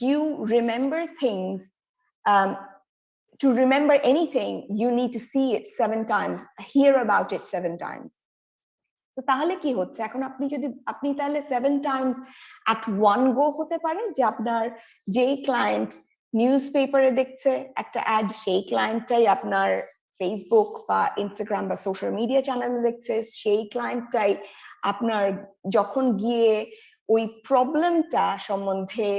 you remember things, to remember anything you need to see it 7 times, hear about it 7 times. তো তাহলে কি হচ্ছে, এখন আপনি তাহলে 7 times at one go হতে পারে যে আপনার যেই ক্লায়েন্ট নিউজ পেপারে দেখছে একটা অ্যাড, সেই ক্লায়েন্টটাই আপনার ফেসবুক বা ইনস্টাগ্রাম বা সোশ্যাল মিডিয়া চ্যানেলে দেখছে, সেই ক্লায়েন্টটাই আপনার যখন গিয়ে ওই প্রবলেমটা সম্বন্ধে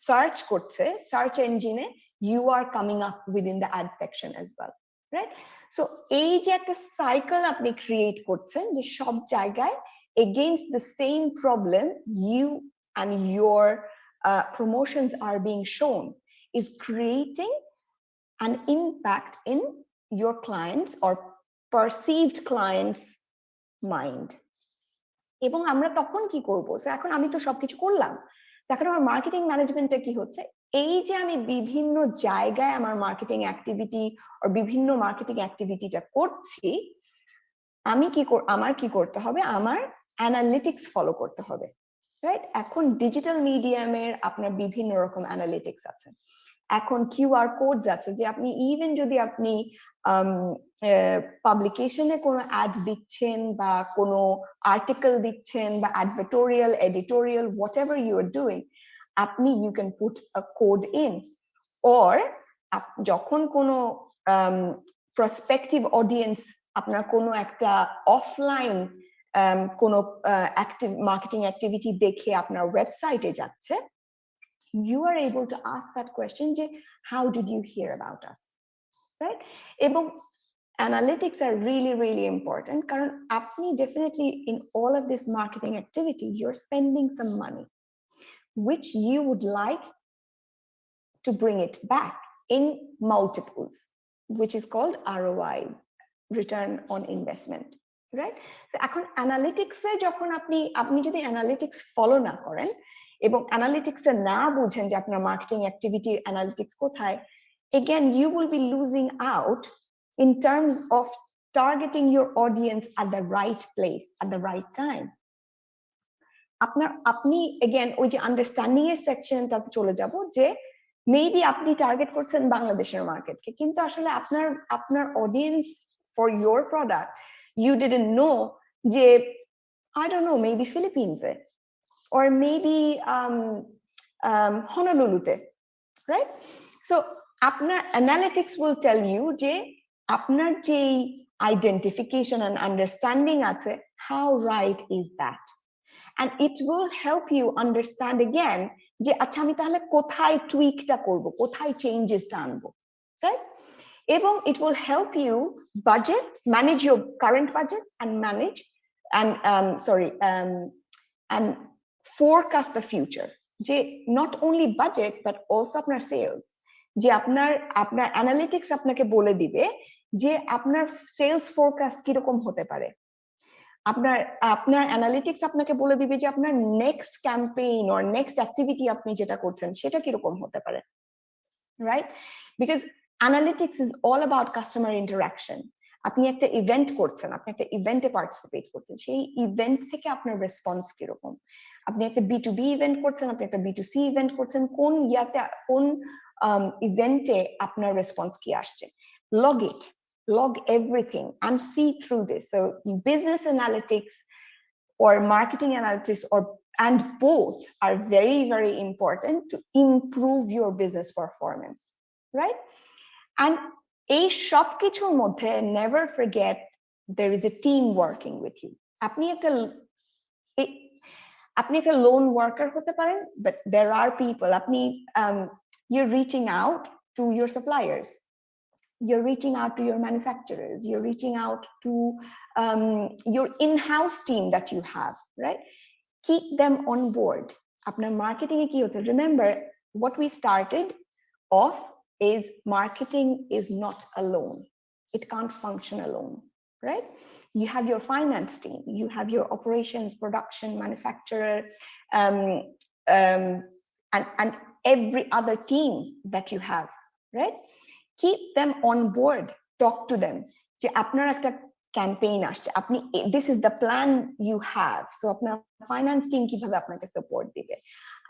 সার্চ করছে সার্চ ইঞ্জিনে, you are coming up within the ad section as well, right? So এই যে একটা সাইকেল আপনি ক্রিয়েট করছেন যে সব জায়গায় against the same problem you and your promotions are being shown, is creating an impact in your clients or perceived clients mind. এবং আমরা তখন কি করব? এখন আমি তো সবকিছু করলাম, এখন আমার মার্কেটিং ম্যানেজমেন্টে কি হচ্ছে, এই যে আমি বিভিন্ন জায়গায় আমার মার্কেটিং অ্যাক্টিভিটি আর বিভিন্ন মার্কেটিং অ্যাক্টিভিটিটা করছি, আমার কি করতে হবে, আমার অ্যানালিটিক্স ফলো করতে হবে, রাইট? এখন ডিজিটাল মিডিয়ামের আপনার বিভিন্ন রকম অ্যানালিটিক্স আছে, এখন কিউআর কোড আছে, যে আপনি ইভেন যদি আপনি পাবলিকেশনে কোনো অ্যাড দিচ্ছেন বা কোনো আর্টিকেল দিচ্ছেন বা advertorial, editorial, whatever you are doing, আপনি you can put a code in, or যখন কোনো প্রসপেক্টিভ অডিয়েন্স আপনার কোনো একটা অফলাইন কোনো মার্কেটিং অ্যাক্টিভিটি দেখে আপনার ওয়েবসাইটে যাচ্ছে, you are able to ask that question যে how did you hear about us, right? এবং analytics are really really important কারণ আপনি definitely in all of this marketing activity you're spending some money which you would like to bring it back in multiples, which is called ROI, return on investment, right? So এখন analytics এ যখন আপনি যদি analytics follow না করেন এবং analytics এ না বুঝেন যে আপনার মার্কেটিং অ্যাক্টিভিটির অ্যানালিটিক্স কোথায়, again you will be losing out in terms of targeting your audience at the right place at the right time. আপনি again ওই যে আন্ডারস্ট্যান্ডিং এর সেকশনটাতে চলে যাব যে মেবি আপনি টার্গেট করছেন বাংলাদেশের মার্কেটকে, কিন্তু আসলে আপনার audience for your product you didn't know যে I don't know, maybe Philippines or maybe Honolulu, right? So আপনার analytics will tell you যে আপনার যে identification and understanding আছে, how right is that, and it will help you understand again যে আচ্ছা আমি তাহলে কোথায় টুইকটা করব, কোথায় চেঞ্জেসটা আনবো, right? এবং it will help you budget, manage your current budget and manage and forecast the future, যে not only budget but also আপনার sales, যে আপনার অ্যানালিটিক্স আপনাকে বলে দিবে যে আপনার সেলস ফোরকাস্ট কিরকম হতে পারে, আপনার অ্যানালিটিক্স আপনাকে বলে দিবে যে আপনার next campaign or next activity আপনি যেটা করছেন সেটা কিরকম হতে পারে, right? Because analytics is all about customer interaction. আপনি একটা ইভেন্ট করছেন, আপনি একটা ইভেন্টে পার্টিসিপেট করছেন, সেই ইভেন্ট থেকে আপনার রেসপন্স কিরকম, আপনি একটা B2B ইভেন্ট করছেন, আপনি একটা B2C ইভেন্ট করছেন, কোন ইভেন্টে আপনার রেসপন্স কি আসছে, log everything and see through this. So business analytics or marketing analytics and both are very very important to improve your business performance, right? And এই সব কিছুর মধ্যে never forget there is a team working with you. আপনি একটা lone worker হতে পারেন, but there are people, you're reaching out to your suppliers, you're reaching out to your manufacturers, you're reaching out to your in-house team that you have, right? Keep them on board. Apnar marketing e ki hoche, remember what we started off is marketing is not alone, it can't function alone, right? You have your finance team, you have your operations, production, manufacturer, and every other team that you have, right? Keep them on board, talk to them যে আপনার একটা campaign আসছে, আপনি this is the plan you have, so আপনার finance team কিভাবে আপনাকে support দিবে,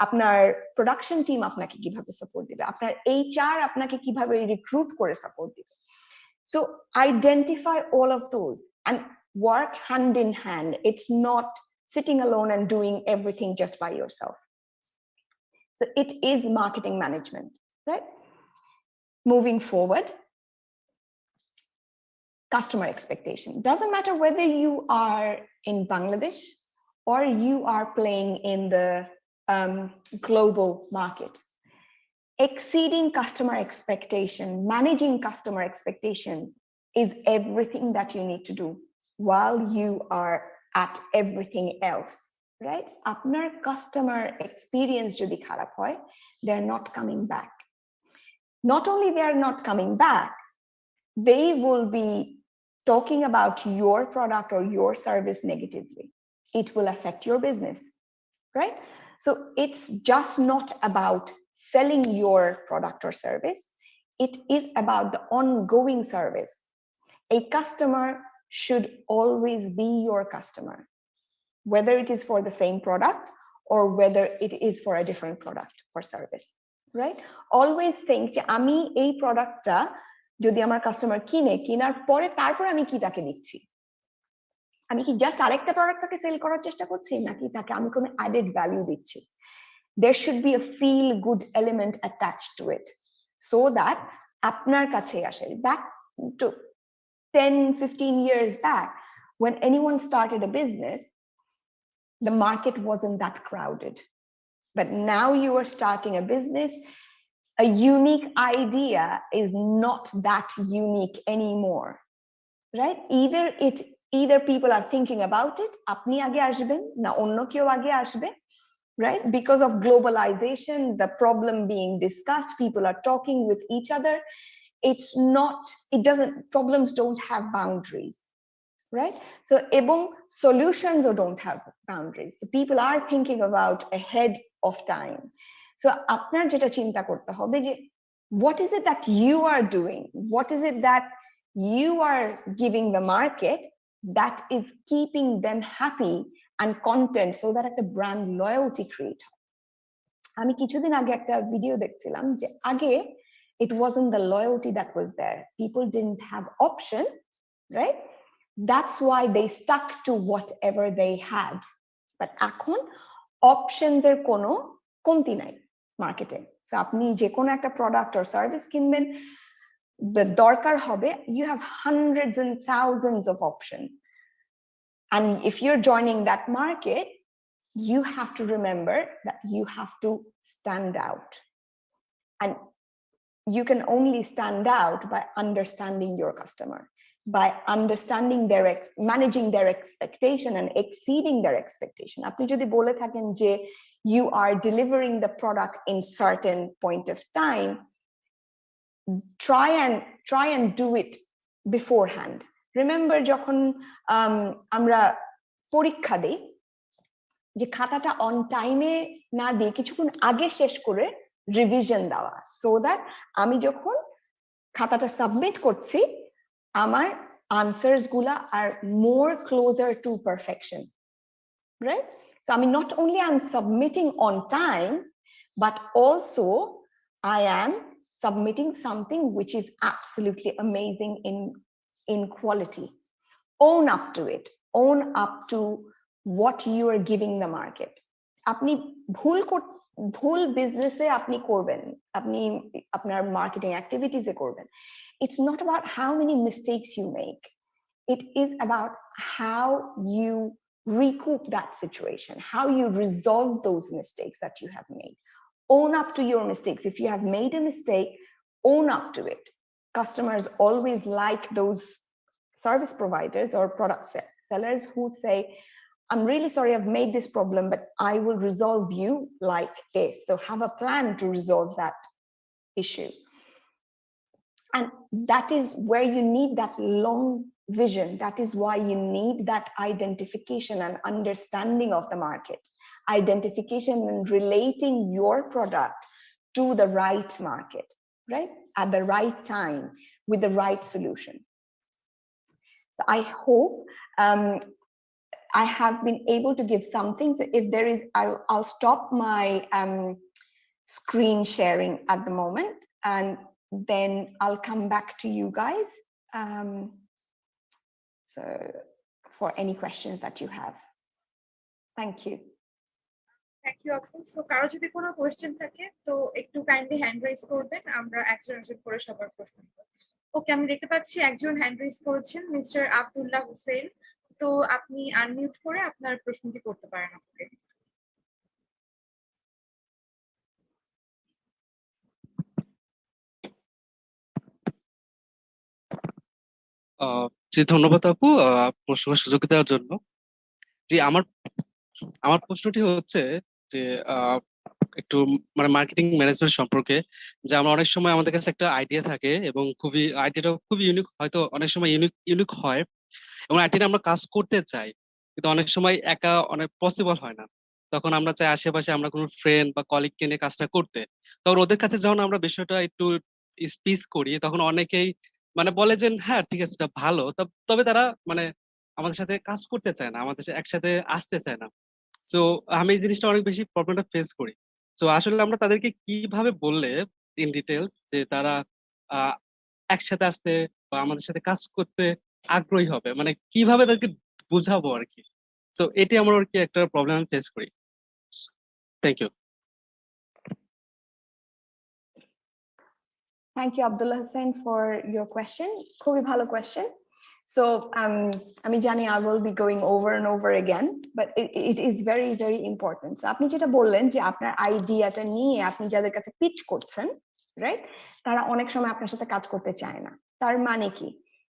আপনার প্রোডাকশন টিম আপনাকে কিভাবে সাপোর্ট দিবে, আপনার HR আপনাকে কিভাবে রিক্রুট করে সাপোর্ট দিবে, so identify all of those and work hand in hand. It's not sitting alone and doing everything just by yourself. So it is marketing management, right? Moving forward, customer expectation. Doesn't matter whether you are in Bangladesh or you are playing in the global market. Exceeding customer expectation, managing customer expectation is everything that you need to do while you are at everything else, right? Apnar customer experience jodi kharap hoy, they're not coming back. Not only they are not coming back, they will be talking about your product or your service negatively. It will affect your business, right? So it's just not about selling your product or service. It is about the ongoing service. A customer should always be your customer, whether it is for the same product or whether it is for a different product or service, right? Always think যে আমি এই প্রোডাক্টটা যদি আমার customer কেনার পরে তারপর আমি কি তাকে দিচ্ছি, আমি কি জাস্ট আরেকটা প্রোডাক্ট তাকে সেল করার চেষ্টা করছি নাকি তাকে আমি কোনো অ্যাডেড ভ্যালু দিচ্ছি। There should be a feel good element attached to it so that আপনার কাছে আসে। Back to 10-15 years back, when anyone started a business, the market wasn't that crowded. But now you are starting a business, a unique idea is not that unique anymore, right? Either people are thinking about it, apni age ashben na onno keu age ashbe, right? Because of globalization, the problem being discussed, people are talking with each other. Problems don't have boundaries, right? So ebong solutions don't have boundaries. So people are thinking about ahead of time. So apnar jeta chinta korte hobe je what is it that you are doing, what is it that you are giving the market that is keeping them happy and content, so that একটা brand loyalty create হয়। আমি কিছুদিন আগে একটা video দেখছিলাম যে আগে it wasn't the loyalty that was there, people didn't have option, right? That's why they stuck to whatever they had. But এখন options এর কোনো কমতি নাই মার্কেটে। সো আপনি যে কোনো একটা প্রোডাক্ট or সার্ভিস কিনবেন, the দরকার হবে you have hundreds and thousands of options. And if you're joining that market, you have to remember that you have to stand out. And you can only stand out by understanding your customer, by understanding managing their expectation and exceeding their expectation. আপনি যদি বলে থাকেন যে you are delivering the product in certain point of time, try and do it beforehand. Remember যখন আমরা পরীক্ষা দেই যে খাতাটা অন টাইমে না দিয়ে কিছুক্ষণ আগে শেষ করে রিভিশন দেওয়া, সো দ্যাট আমি যখন খাতাটা সাবমিট করছি আমার আনসার্স গুলা are more closer to perfection, right? So আমি not only I'm submitting on time, but also I am submitting something which is absolutely amazing in quality. Own up to it, own up to what you are giving the market. আপনি ভুল বিজনেসে আপনি করবেন, আপনি আপনার marketing অ্যাক্টিভিটিসে করবেন, it's not about how many mistakes you make, it is about how you recoup that situation, how you resolve those mistakes that you have made. Own up to your mistakes. If you have made a mistake, own up to it. Customers always like those service providers or product sellers who say, I'm really sorry I've made this problem, but I will resolve you like this. So have a plan to resolve that issue. And that is where you need that long vision. That is why you need that identification and understanding of the market, identification and relating your product to the right market, right? At the right time with the right solution. So I hope I have been able to give something. So if there is, I'll stop my screen sharing at the moment, and then I'll come back to you guys. So for any questions that you have. Thank you. Thank you, আপু। So কারো যদি কোনো question থাকে তো একটু kindly hand raise করবেন, আমরা একজন করে সবার প্রশ্ন নিব। ওকে, আমি দেখতে পাচ্ছি একজন হ্যান্ড রেজ করেছেন, মিস্টার আব্দুল্লাহ হোসেন। তো আপনি আনমিউট করে আপনার প্রশ্নটি করতে পারেন আপনাকে। জি ধন্যবাদ আপু প্রশ্ন সুযোগ দেওয়ার জন্য। জি আমার প্রশ্নটি হচ্ছে যে একটু মানে মার্কেটিং ম্যানেজমেন্ট সম্পর্কে, যে আমরা অনেক সময় আমাদের কাছে একটা আইডিয়া থাকে এবং আইডিয়াটা খুবই ইউনিক, হয়তো অনেক সময় ইউনিক ইউনিক হয় এবং আইডিয়া আমরা কাজ করতে চাই, কিন্তু অনেক সময় একা অনেক পসিবল হয় না। তখন আমরা চাই আশেপাশে আমরা কোনো ফ্রেন্ড বা কলিগকে নিয়ে কাজটা করতে। তখন ওদের কাছে যখন আমরা বিষয়টা একটু স্পিচ করি, তখন অনেকেই মানে বলে যে হ্যাঁ ঠিক আছে এটা ভালো, তবে তারা মানে আমাদের সাথে কাজ করতে চায় না, আমাদের সাথে একসাথে আসতে চায় না। তো আমি এই জিনিসটা অনেক বেশি প্রবলেমটা ফেস করি। তো আসলে আমরা তাদেরকে কিভাবে বললে ইন ডিটেলস যে তারা আহ একসাথে আসতে বা আমাদের সাথে কাজ করতে আগ্রহী হবে, মানে কিভাবে তাদেরকে বুঝাবো আর কি। তো এটি আমার আর কি একটা প্রবলেম ফেস করি। Thank you. Thank you, Abdullah Hussain, for your question. খুবই ভালো question. So আমি জানি I will be going over and over again, but it is very, very important. So আপনি যেটা বললেন যে আপনার আইডিয়াটা নিয়ে আপনি যাদের কাছে পিচ করছেন, রাইট, তারা অনেক সময় আপনার সাথে কাজ করতে চায় না। তার মানে কি?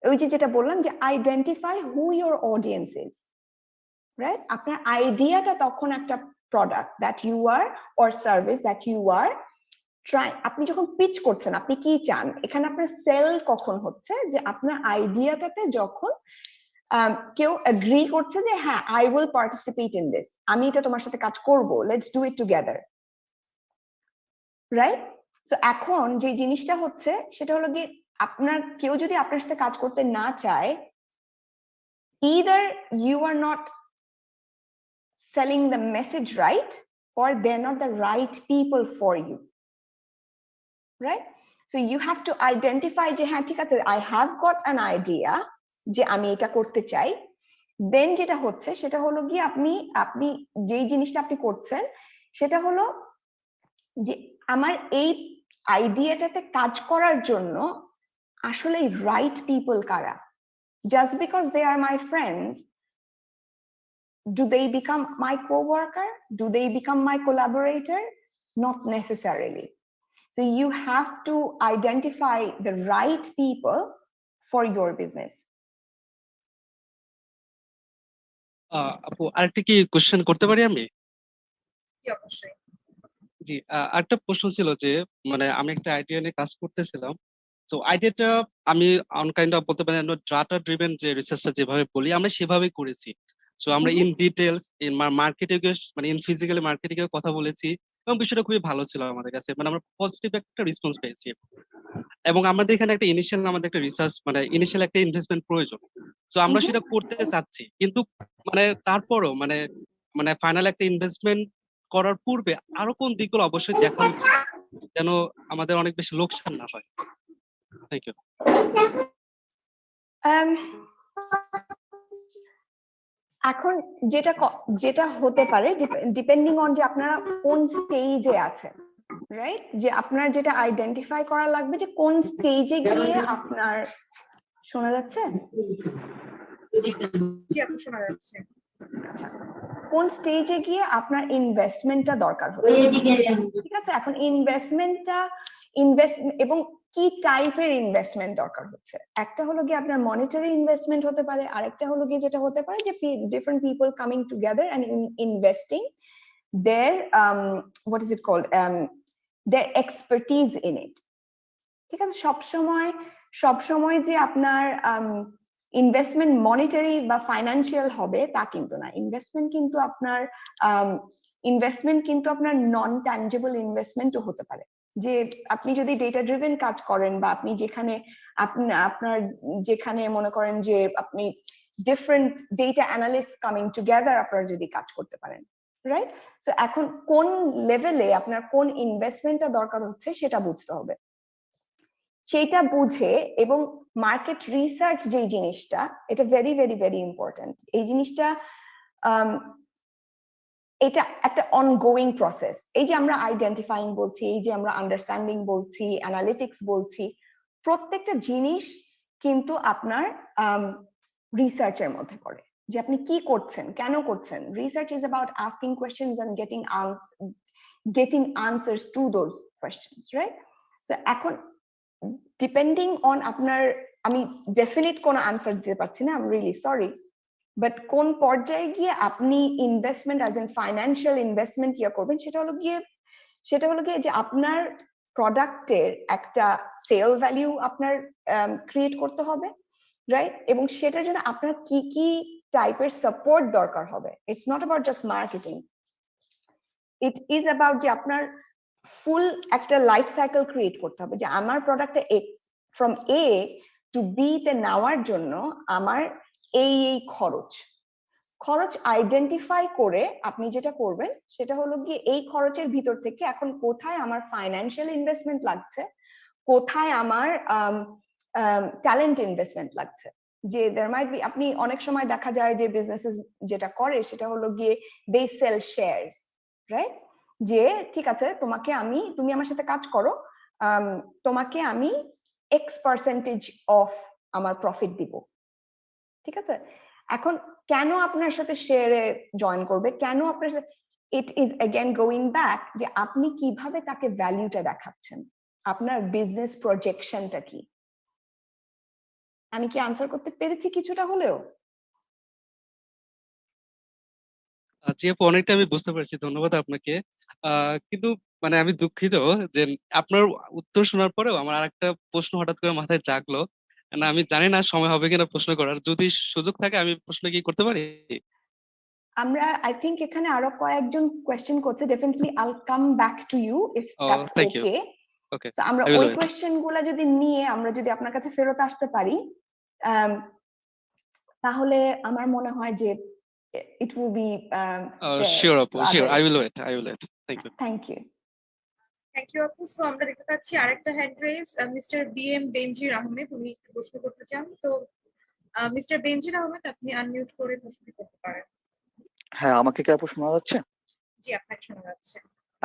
ওই যে যেটা বললাম যে identify who your audience is, right? আপনার আইডিয়াটা তখন একটা product that you are or service that you are try. আপনি যখন পিচ করছেন আপনি কি চান, এখানে আপনার সেল কখন হচ্ছে যে আপনার আইডিয়াটাতে যখন কেউ এগ্রি করছে যে হ্যাঁ I will participate in this, আমি এটা তোমার সাথে কাজ করব, let's do it together, right? তো এখন যে জিনিসটা হচ্ছে সেটা হলো কি, আপনার কেউ যদি আপনার সাথে কাজ করতে না চায়, either you are not selling the message right or they're not the right people for you, right? So you have to identify যে হ্যাঁ ঠিক আছে, I have got an idea যে আমি এটা করতে চাই। দেন যেটা হচ্ছে সেটা হলো গিয়ে আপনি যেই জিনিসটা আপনি করছেন সেটা হলো যে আমার এই আইডিয়াটাতে কাজ করার জন্য আসলে রাইট পিপল কারা। Just because they are my friends, do they become my co-worker? Do they become my collaborator? Not necessarily. So you have to identify the right people for your business. আপু আরেকটা কি question করতে পারি আমি? জি, অবশ্যই। জি, আরেকটা প্রশ্ন ছিল যে মানে আমি একটা আইডিয়া নিয়ে কাজ করতেছিলাম। তো আইডিয়াটা আমি কাইন্ড অফ বলতে পারেন ডাটা ড্রিভেন যে রিসার্চটা যেভাবে বলি আমরা সেভাবেই করেছি। সো আমরা ইন ডিটেলস ইন মার্কেটিং মানে ইন ফিজিক্যালি মার্কেটিং এর কথা বলেছি এবং বিষয়টা খুবই ভালো ছিল আমাদের কাছে, মানে আমরা পজিটিভ একটা রেসপন্স পেয়েছি। এবং আমাদের এখানে একটা ইনিশিয়াল আমাদের একটা রিসার্চ মানে ইনিশিয়াল একটা ইনভেস্টমেন্ট প্রয়োজন। তো আমরা সেটা করতে চাচ্ছি, কিন্তু মানে তারপরও মানে মানে ফাইনাল একটা ইনভেস্টমেন্ট করার পূর্বে আরো কোন দিকগুলো অবশ্যই দেখা উচিত যেন আমাদের অনেক বেশি লোকসান না হয়। Thank you. এখন যেটা হতে পারে ডিপেন্ডিং অন যে আপনারা কোন স্টেজে আছেন, রাইট? যে আপনার যেটা আইডেন্টিফাই করা লাগবে যে কোন স্টেজে গিয়ে আপনার শোনা যাচ্ছে, জি আপু, শোনা যাচ্ছে। আচ্ছা, কোন স্টেজে গিয়ে আপনার ইনভেস্টমেন্টটা দরকার হচ্ছে, ঠিক আছে? এখন ইনভেস্টমেন্টটা এবং কি টাইপের ইনভেস্টমেন্ট দরকার হচ্ছে, একটা হলো গিয়ে আপনার মনিটারি ইনভেস্টমেন্ট হতে পারে, আরেকটা হলো গিয়ে যেটা হতে পারে যে different people coming together and investing their what is it called their expertise in it, ঠিক আছে? সবসময় যে আপনার ইনভেস্টমেন্ট মনিটারি বা ফাইন্যান্সিয়াল হবে তা কিন্তু না। ইনভেস্টমেন্ট কিন্তু আপনার নন ট্যানজিবল ইনভেস্টমেন্টও হতে পারে, যে আপনি যদি ডেটা ড্রিভেন কাজ করেন বা আপনি আপনার যেখানে মনে করেন যে আপনি different data analyst coming together আপনারা যদি কাজ করতে পারেন, রাইট? সো এখন কোন লেভেলে আপনার কোন ইনভেস্টমেন্টটা দরকার হচ্ছে সেটা বুঝতে হবে। সেটা বুঝে এবং মার্কেট রিসার্চ যে জিনিসটা, এটা ভেরি ভেরি ভেরি ইম্পর্টেন্ট। এই জিনিসটা এটা একটা অনগোয়িং প্রসেস। এই যে আমরা আইডেন্টিফাইং বলছি, এই যে আমরা আন্ডারস্ট্যান্ডিং বলছি, অ্যানালিটিক্স বলছি, প্রত্যেকটা জিনিস কিন্তু আপনার রিসার্চের মধ্যে পড়ে। যে আপনি কি করছেন, কেন করছেন। Research is about asking questions and getting answers to those questions, right? So এখন ডিপেন্ডিং অন আপনার, আমি ডেফিনিট কোনো আনসার দিতে পারছি না, I am really sorry, but কোন পর্যায়ে গিয়ে আপনি investment as an financial investment yeah করবেন সেটা হলো গিয়ে সেটা হলো কি যে আপনার প্রোডাক্টের একটা সেল ভ্যালু আপনার ক্রিয়েট করতে হবে, রাইট? এবং সেটার জন্য আপনার কি কি টাইপের সাপোর্ট দরকার হবে। It's not about just marketing, it is about যে আপনার ফুল একটা লাইফ সাইকেল ক্রিয়েট করতে হবে, যে আমার প্রোডাক্টটা ফ্রম এ টু বি তে নেওয়ার জন্য আমার এই খরচ আইডেন্টিফাই করে আপনি যেটা করবেন সেটা হলো গিয়ে এই খরচের ভিতর থেকে এখন কোথায় আমার ফাইন্যান্সিয়াল ইনভেস্টমেন্ট লাগছে, কোথায় আমার ট্যালেন্ট ইনভেস্টমেন্ট লাগছে। যে দেয়ার মাইট বি, আপনি অনেক সময় দেখা যায় যে বিজনেসেস যেটা করে সেটা হলো গিয়ে দে সেল শেয়ারস, রাইট? যে ঠিক আছে, তুমি আমার সাথে কাজ করো, তোমাকে আমি X% অফ আমার প্রফিট দিব, ঠিক আছে? এখন কেন আপনার সাথে শেয়ারে জয়েন করবে, কেন আপনার সাথে, it is again going back যে আপনি কিভাবে তাকে ভ্যালুটা দেখাচ্ছেন, আপনার বিজনেস প্রজেকশনটা কি। আমি কি আনসার করতে পেরেছি কিছুটা হলেও? জি আপু, অনেকটা আমি বুঝতে পারছি, ধন্যবাদ আপনাকে। কিন্তু মানে আমি দুঃখিত যে আপনার উত্তর শোনার পরেও আমার আরেকটা প্রশ্ন হঠাৎ করে মাথায় জাগলো। না, আমি জানি না সময় হবে কিনা প্রশ্ন করার, যদি সুযোগ থাকে আমি প্রশ্ন কি করতে পারি? আমরা আই থিংক এখানে আরো কয়েকজন কোয়েশ্চেন করছে, definitely I will come back to you if ও, that's thank you. Okay. Okay, তো আমরা আই উইল ওই ওয়েট। কোয়েশ্চেন গুলা যদি নিয়ে আমরা যদি আপনার কাছে ফেরত আসতে পারি, তাহলে আমার মনে হয় যে it will be fair sure আপু, to sure, I others. Will wait, I will wait. Thank you. Thank you. Thank you আপু। সো আমরা দেখতে পাচ্ছি আরেকটা hand raise, mister BM Benazir Ahmed, উনি একটু প্রশ্ন করতে চান। তো মিস্টার বেনজির আহমেদ, আপনি আনমিউট করে প্রশ্ন করতে পারেন। হ্যাঁ, আমাকে কি আপু শোনা যাচ্ছে? জি, আপনাকে শোনা যাচ্ছে।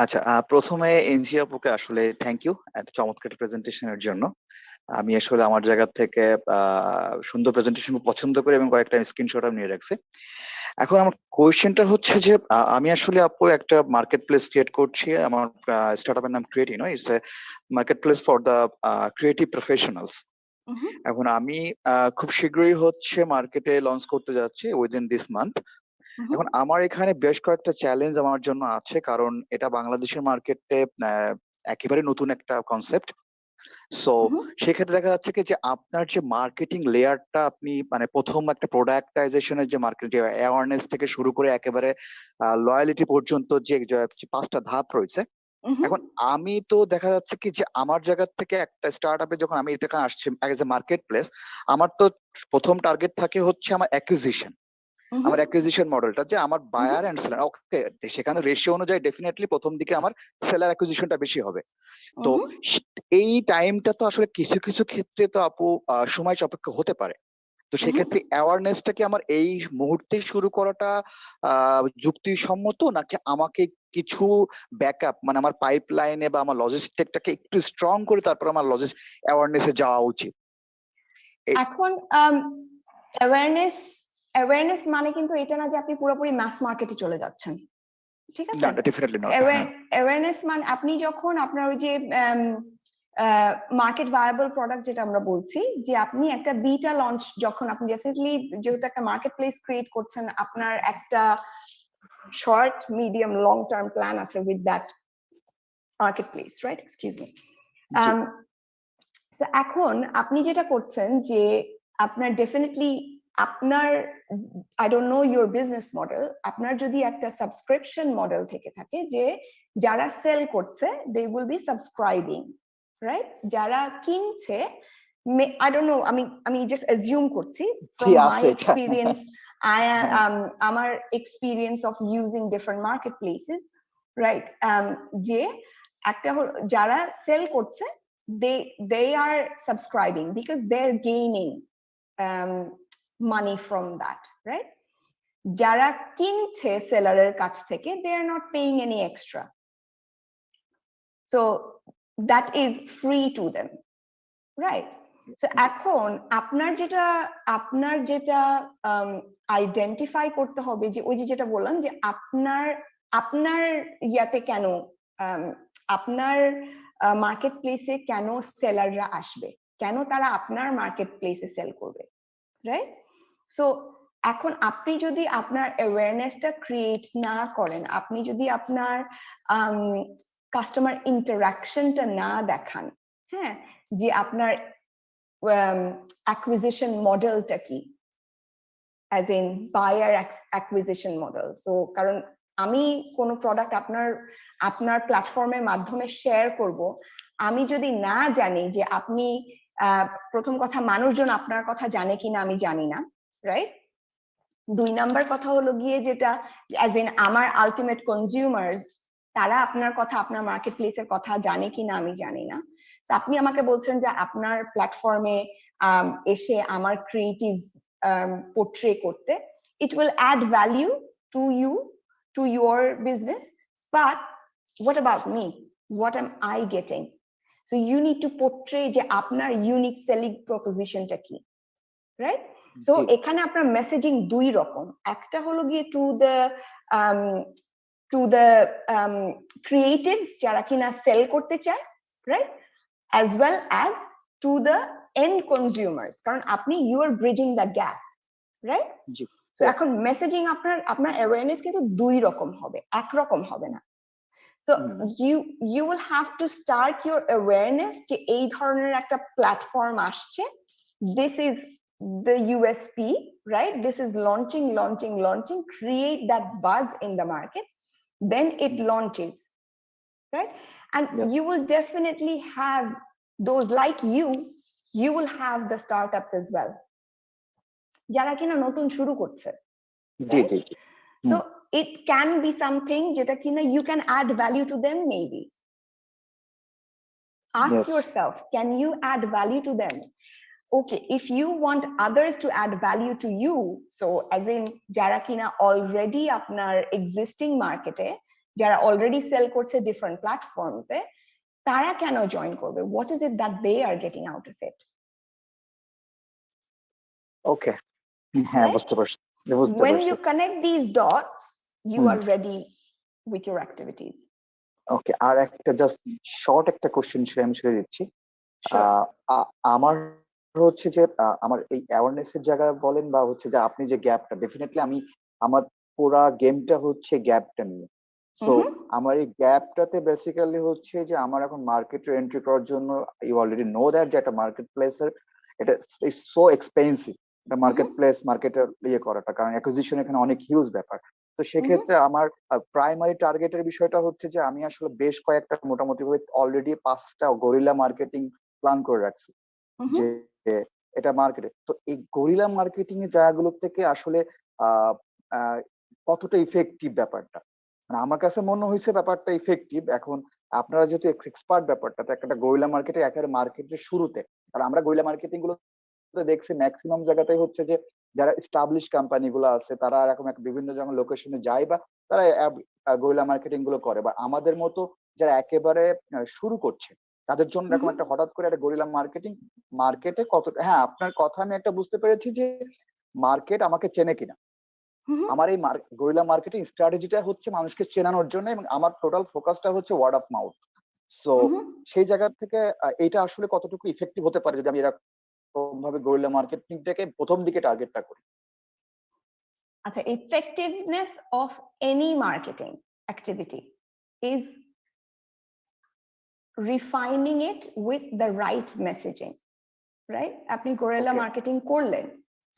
আচ্ছা, প্রথমে এনজি আপুকে আসলে থ্যাংক ইউ একটা চমৎকার প্রেজেন্টেশনের জন্য। আমি আসলে আমার জায়গা থেকে সুন্দর প্রেজেন্টেশন পছন্দ করি এবং কয়েকটা স্ক্রিনশট আমি নিয়ে রাখছি। এখন আমার কোয়েশ্চেনটা হচ্ছে যে আমি আসলে আপু একটা মার্কেট প্লেস ক্রিয়েট করছি। আমার স্টার্টআপের নাম creative, it's a market place for the creative professionals. এখন আমি খুব শীঘ্রই হচ্ছে মার্কেটে লঞ্চ করতে যাচ্ছি উইদিন দিস মান্থ। এখন আমার এখানে বেশ কয়েকটা চ্যালেঞ্জ আমার জন্য আছে, কারণ এটা বাংলাদেশের মার্কেটে একেবারে নতুন একটা কনসেপ্ট। সো সেক্ষেত্রে দেখা যাচ্ছে কি যে আপনার যে মার্কেটিং লেয়ারটা, আপনি মানে প্রথম একটা প্রোডাক্টাইজেশনের যে মার্কেট, যে অ্যাওয়ারনেস থেকে শুরু করে একেবারে লয়ালিটি পর্যন্ত যে 5টা ধাপ রয়েছে। এখন আমি তো দেখা যাচ্ছে কি যে আমার জায়গা থেকে একটা স্টার্ট আপে যখন আমি এটা আসছি অ্যাজ এ মার্কেট প্লেস, আমার তো প্রথম টার্গেট থাকে হচ্ছে আমার অ্যাকুইজিশন। আমার অ্যাকুইজিশন মডেলটা যে আমার বায়ার এন্ড সেলার, ওকে, সেখানে রেশিও অনুযায়ী ডেফিনেটলি প্রথম দিকে আমার সেলার অ্যাকুইজিশনটা বেশি হবে। তো এই টাইমটা তো আসলে কিছু কিছু ক্ষেত্রে তো আপু সময় সাপেক্ষ হতে পারে। তো সেক্ষেত্রে অ্যাওয়ারনেসটা কি আমার এই মুহূর্তে শুরু করাটা যুক্তিসম্মত, নাকি আমাকে কিছু ব্যাকআপ মানে আমার পাইপলাইনে বা আমার লজিস্টিকটাকে একটু স্ট্রং করে তারপর আমার অ্যাওয়ারনেসে যাওয়া উচিত? এখন অ্যাওয়ারনেস মানে কিন্তু এটা না যে আপনি পুরোপুরি মাস মার্কেটে চলে যাচ্ছেন, ঠিক আছে? না, ডেফিনেটলি নট। অ্যাওয়ারনেস মানে আপনি যখন আপনার ওই যে মার্কেট ভায়াবল প্রোডাক্ট যেটা আমরা বলছি, যে আপনি একটা বিটা লঞ্চ যখন আপনি ডেফিনেটলি, যেহেতু একটা মার্কেট প্লেস ক্রিয়েট করছেন, আপনার একটা short medium long term plan আছে with that market place, right? Excuse me. এখন আপনি যেটা করছেন যে আপনার ডেফিনেটলি আপনার, I don't know your business model, আপনার যদি একটা সাবস্ক্রিপশন মডেল থেকে থাকে যে যারা সেল করছে they will be subscribing, right? যারা কিনছে, আই ডোন্ট নো, আমি জাস্ট অ্যাজিউম করছি ফ্রম মাই এক্সপিরিয়েন্স, আমার experience of using different market places, right? যে একটা যারা সেল করছে, they are subscribing because they're gaining money from that, right? যারা কিনছে সেলারের কাছ থেকে, they are not paying any extra, so that is free to them, right? So এখন আপনার যেটা আইডেন্টিফাই করতে হবে, যে ওই যেটা বললাম যে আপনার ইয়াতে কেন, আপনার মার্কেট প্লেসে কেন সেলাররা আসবে, কেন তারা আপনার মার্কেট প্লেসে সেল করবে, রাইট? সো এখন আপনি যদি আপনার অ্যাওয়ারনেসটা ক্রিয়েট না করেন, আপনি যদি আপনার কাস্টমার ইন্টারাকশনটা না দেখান, হ্যাঁ, যে আপনার অ্যাকুইজিশন মডেলটা কি, as in buyer acquisition model. So কারণ আমি কোনো প্রোডাক্ট আপনার প্ল্যাটফর্মের মাধ্যমে শেয়ার করব, আমি যদি না জানি যে আপনি প্রথম কথা মানুষজন আপনার কথা জানে কিনা আমি জানি না, রাইট? 2 নাম্বার কথা হলো গিয়ে যেটা অ্যাজ ইন আমার আলটিমেট কনজিউমার্স, তারা আপনার কথা, আপনার মার্কেট প্লেসের কথা জানে কিনা আমি জানি না। তো আপনি আমাকে বলছেন যে আপনার প্ল্যাটফর্মে এসে আমার ক্রিয়েটিভস পোর্ট্রে করতে, it will add value to you, to your business, but what about me? What am I getting? So you need to portray যে আপনার unique selling propositionটা কি, right? So এখানে আপনার মেসেজিং 2 রকম, একটা হলো গিয়ে to the creatives যারা কিনা সেল করতে চায়, right? As well as to the end consumers, কারণ আপনি you are bridging the gap, right? So এখন মেসেজিং আপনার অ্যাওয়ারনেস কিন্তু 2 রকম হবে, এক রকম হবে না। So you will have to start your awareness যে এই ধরনের একটা প্ল্যাটফর্ম আসছে, this is the USP, right? This is launching, create that buzz in the market, then it launches, right? And you will definitely have those like you will have the startups as well, যারা কিনা নতুন শুরু করছে, right? So it can be something যেটা কিনা you can add value to them, maybe ask yourself, can you add value to them? Okay, if you want others to add value to you, so as in যারা কিনা already আপনার existing market-এ, যারা already sell করছে different platforms-এ, তারা কেন join করবে? What is it that they are getting out of it? Okay, হ্যাঁ, বুঝতে পারছি। When you connect these dots, you are ready with your activities. Okay, আর একটা জাস্ট শর্ট একটা কোশ্চেন আমি ছেড়ে দিচ্ছি। আমার হচ্ছে যে আমার এই অ্যাওয়ারনেস এর জায়গা বলেন বা হচ্ছে যে আপনি যে গ্যাপটা, ডেফিনেটলি আমি আমার পুরা গেমটা হচ্ছে গ্যাপটা নিয়ে। সো আমার এই গ্যাপটাতে বেসিক্যালি হচ্ছে যে আমার এখন মার্কেটে এন্ট্রি করার জন্য ইউ অলরেডি নো দ্যাট যে একটা মার্কেট প্লেসের এটা ইজ সো এক্সপেন্সিভ, এটা মার্কেট প্লেস মার্কেটের ইয়ে করাটা, কারণ অ্যাকুইজিশন এখানে অনেক হিউজ ব্যাপার। তো সেক্ষেত্রে আমার প্রাইমারি টার্গেটের বিষয়টা হচ্ছে যে আমি আসলে বেশ কয়েকটা মোটামুটি অলরেডি 5টা গরিলা মার্কেটিং প্ল্যান করে রাখছি যে এটা মার্কেটে। তো এই গরিলা মার্কেটিং এর জায়গাগুলো থেকে আসলে কতটা ইফেক্টিভ ব্যাপারটা, মানে আমার কাছে মনে হয়েছে ব্যাপারটা ইফেক্টিভ। এখন আপনারা যেহেতু এক্সপার্ট ব্যাপারটা, একটা গরিলা মার্কেটে একেবারে মার্কেটের শুরুতে, আর আমরা গরিলা মার্কেটিং গুলো দেখছি ম্যাক্সিমাম জায়গাটাই হচ্ছে যে যারা এস্টাবলিশ কোম্পানি গুলো আছে তারা এরকম একটা বিভিন্ন জায়গায় লোকেশনে যায় বা তারা গরিলা মার্কেটিং গুলো করে, বা আমাদের মতো যারা একেবারে শুরু করছে তাদের জন্য এরকম একটা হঠাৎ করে একটা গরিলা মার্কেটে কত, হ্যাঁ আপনার কথা আমি একটা বুঝতে পেরেছি যে মার্কেট আমাকে চেনে কিনা। আমার এই গরিলা মার্কেটিং স্ট্র্যাটেজিটা হচ্ছে মানুষকে চেনানোর জন্য, এবং আমার টোটাল ফোকাসটা হচ্ছে ওয়ার্ড অফ মাউথ। সো সেই জায়গা থেকে এটা আসলে কতটুকু ইফেক্টিভ হতে পারে যদি আমি এরকম ভাবে গরিলা মার্কেটিংটাকে প্রথম দিকে টার্গেটটা করি? আচ্ছা, effectiveness of any marketing activity is refining it with the right messaging, right? আপনি গরিলা মার্কেটিং করলেন,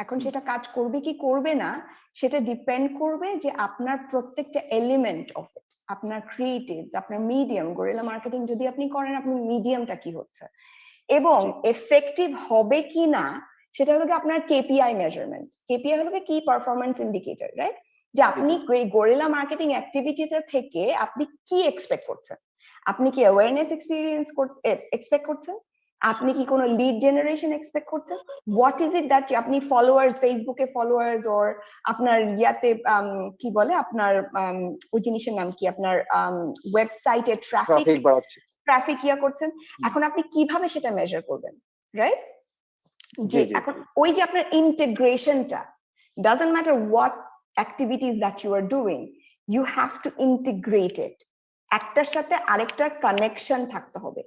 এখন সেটা কাজ করবে কি করবে না সেটা ডিপেন্ড করবে যে আপনার প্রত্যেকটা এলিমেন্ট অফ ইট, আপনার ক্রিয়েটিভস, আপনার মিডিয়াম, গরিলা মার্কেটিং যদি আপনি করেন আপনার মিডিয়ামটা কি হচ্ছে এবং এফেক্টিভ হবে কি না সেটা হলো আপনার কেপিআই মেজারমেন্ট। কেপিআই হলো কি পারফরম্যান্স ইন্ডিকেটর, রাইট? যে আপনি এই গরিলা মার্কেটিং অ্যাক্টিভিটিটা থেকে আপনি কি এক্সপেক্ট করছেন? আপনি কি অ্যাওয়ারনেস এক্সপেক্ট করছেন? আপনি কি কোনো লিড জেনারেশন এক্সপেক্ট করছেন? হোয়াট ইজ ইট দ্যাট আপনি ফলোয়ার্স, ফেসবুকে ফলোয়ার্স, ওর আপনার ইয়াতে কি বলে আপনার ওই জিনিসের নাম কি, আপনার ওয়েবসাইটে ট্রাফিক ইয়া করছেন, এখন আপনি কিভাবে সেটা মেজার করবেন, রাইট? যে এখন ওই যে আপনার ইন্টিগ্রেশনটা, doesn't matter what activities that you are doing, you have to integrate it, একটার সাথে আরেকটার কানেকশন থাকতে হবে।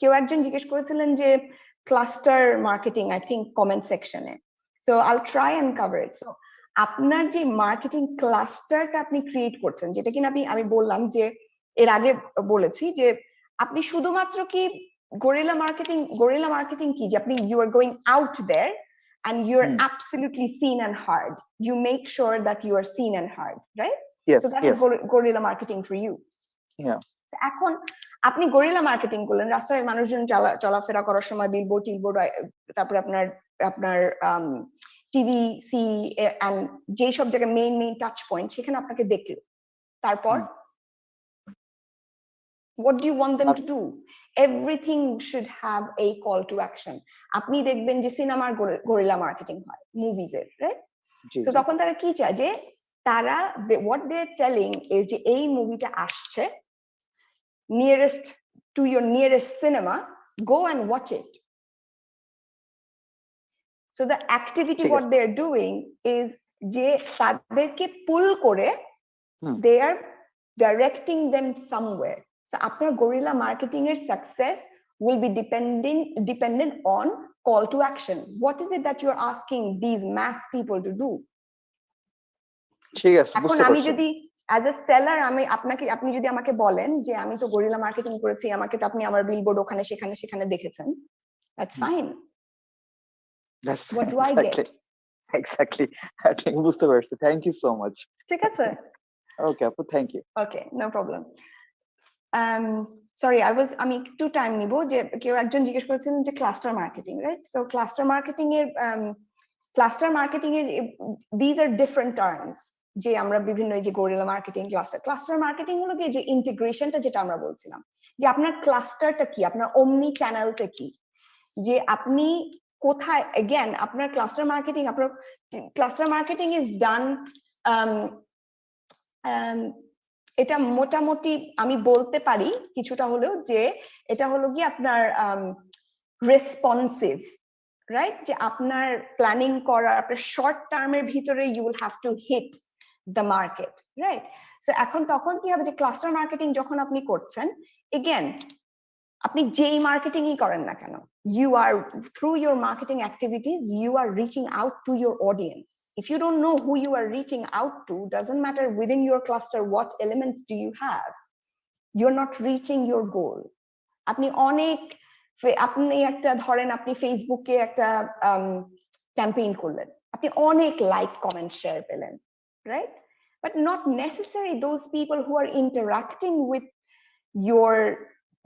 কেউ একজন জিজ্ঞেস করেছিলেন যে cluster marketing, I think comment সেকশনে, so I'll try and cover it. So আপনার যে মার্কেটিং ক্লাস্টারটা আপনি ক্রিয়েট করছেন, যেটা কিনা আমি বললাম যে এর আগে বলেছি যে আপনি শুধুমাত্র কি গরিলা মার্কেটিং কি যে আপনি you are going out there and you're absolutely seen and heard. You make sure that you are seen and heard, right? Yes, So that yes. is guerrilla marketing for you. Yeah. So এখন আপনি gorilla marketing করলেন, রাস্তায় মানুষজন চলাফেরা করার সময় billboard, তারপরে আপনার টিভি সি এন্ড যে সব জায়গায় মেইন টাচ পয়েন্ট সেখানে আপনাকে দেখলো, তারপর what do you want them to do? Everything should have a call to action. আপনি দেখবেন যে সিনেমার গরিলা মার্কেটিং হয় মুভিজ এর, রাইট? তো তখন তারা কি চায় যে তারা what they're telling is যে এই মুভিটা আসছে, nearest to your nearest cinema, go and watch it. So the activity what they're doing is যে তাদেরকে পুল করে they are directing them somewhere. So আপনার guerrilla marketing এর success will be dependent on call to action. What is it that you are asking these mass people to do? ঠিক আছে, এখন আমি যদি as a seller আপনি যদি আমাকে বলেন যে আমি তো গরিলা মার্কেটিং করেছি, আমাকে তো আপনি আমার বিলবোর্ড ওখানে সেখানে দেখেছেন, that's fine. What do I get? Exactly. ঠিক বুঝতে পারছি, থ্যাংক ইউ সো মাচ। ঠিক আছে, ওকে আপু, thank you. Okay, no problem. Sorry, আমি একটু টাইম নিব। যে কেউ একজন জিজ্ঞেস করেছিলেন যে cluster marketing, right? So cluster marketing এর these are different terms যে আমরা বিভিন্ন যে গরিলা মার্কেটিং, ক্লাস্টার মার্কেটিং হলো কি যে ইন্টিগ্রেশনটা, যেটা আমরা বলছিলাম যে আপনার ক্লাস্টারটা কি, আপনার অমনি চ্যানেলটা কি, যে আপনি কোথায়, again আপনার ক্লাস্টার মার্কেটিং ইজ ডান, এটা মোটামুটি আমি বলতে পারি কিছুটা হলেও যে এটা হলো কি আপনার রেসপন্সিভ, রাইট? যে আপনার প্ল্যানিং করা, আপনার শর্ট টার্মের ভিতরে you will have to hit the market, right? So এখন তখন কি হবে যে ক্লাস্টার মার্কেটিং যখন আপনি করছেন, এগেন আপনি যেই মার্কেটিংই করেন না কেন, you are through your marketing activities you are reaching out to your audience. If you don't know who you are reaching out to, doesn't matter within your cluster what elements do you have, you're not reaching your goal. আপনি একটা ধরেন আপনি ফেসবুকে একটা campaign করলেন, আপনি অনেক like comment share পেলেন, right? But not necessarily those people who are interacting with your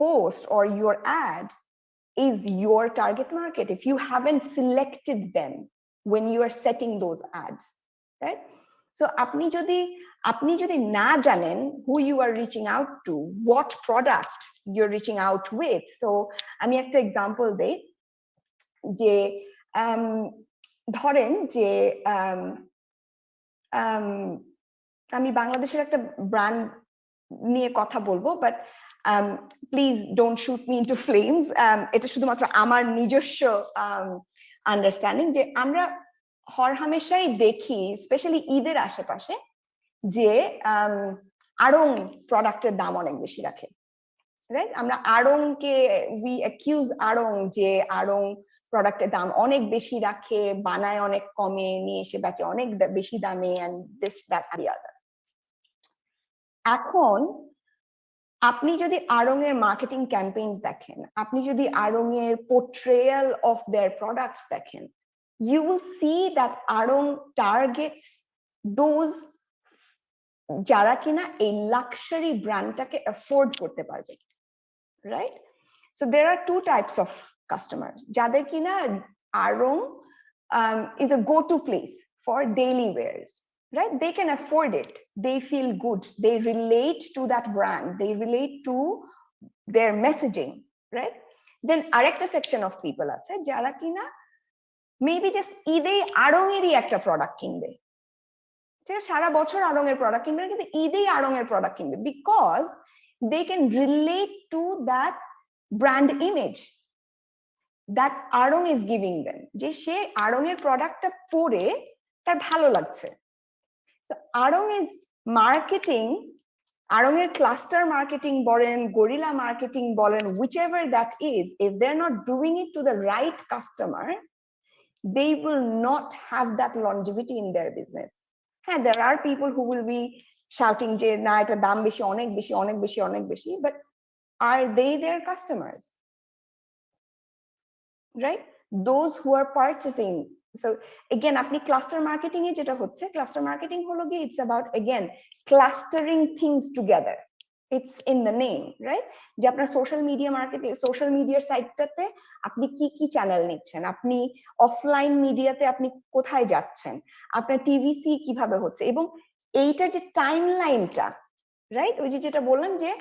post or your ad is your target market if you haven't selected them when you are setting those ads, right? So আপনি যদি না জানেন who you are reaching out to, what product you're reaching out with. So আমি একটা example দেই যে ধরেন যে আমি বাংলাদেশের একটা ব্র্যান্ড নিয়ে কথা বলবো, but please don't shoot me into flames. এটা শুধুমাত্র আমার নিজস্ব আন্ডারস্ট্যান্ডিং যে আমরা হরহামেশাই দেখি, স্পেশালি ঈদের আশেপাশে, যে আড়ং প্রোডাক্টের দাম অনেক বেশি রাখে, রাইট? আমরা আড়ংকে উই অ্যাকিউজ আড়ং যে আড়ং প্রোডাক্টের দাম অনেক বেশি রাখে, বানায় অনেক কমে, নিয়ে এসে বেচে অনেক বেশি দামে, এন্ড দিস দ্যাট আর দি আদার। এখন আপনি যদি আড়ং এর মার্কেটিং ক্যাম্পেইনস দেখেন, আপনি যদি আড়ং এর পোর্ট্রেয়াল অফ দেয়ার প্রোডাক্টস দেখেন, you will see that আড়ং টার্গেটস দোজ যারা কিনা এই লাক্সারি ব্র্যান্ডটাকে অ্যাফোর্ড করতে পারবে, right? So there are two types of customers, যাদের কিনা আড়ং is a go-to place for daily wears, right? They can afford it, they feel good, they relate to that brand, they relate to their messaging, right? Then arekta section of people আছে যারা কিনা maybe just ঈদে আড়ং এরই একটা product কিনবে, ঠিক আছে? সারা বছর আড়ং এর প্রোডাক্ট কিনবে না, কিন্তু ঈদেই আড়ং এর প্রোডাক্ট কিনবে, because they can relate to that brand image that আড়ং is giving them, যে সে আড়ং এর প্রোডাক্টটা পরে তার ভালো লাগছে। So আড়ং is marketing, আড়ং এর ক্লাস্টার মার্কেটিং বলেন, গরিলা মার্কেটিং বলেন, whichever that is, if they're not doing it to the right customer, they will not have that longevity in their business. And there are people who will be shouting যে না এটা দাম বেশি, অনেক বেশি, অনেক বেশি, অনেক বেশি, but are they their customers? Right? Those who are purchasing. So again, আপনি cluster marketing এ যেটা হচ্ছে, cluster marketing হলো গিয়ে it's about again clustering things together. It's in the name, right? যে আপনার সোশ্যাল মিডিয়া মার্কেটিং, সোশ্যাল মিডিয়ার সাইটটাতে আপনি কি কি চ্যানেল নিচ্ছেন, আপনি অফলাইন মিডিয়াতে আপনি কোথায় যাচ্ছেন, আপনার টিভিসি কিভাবে হচ্ছে, এবং এইটার যে টাইমলাইনটা, রাইট, ওই যে যেটা বললাম যে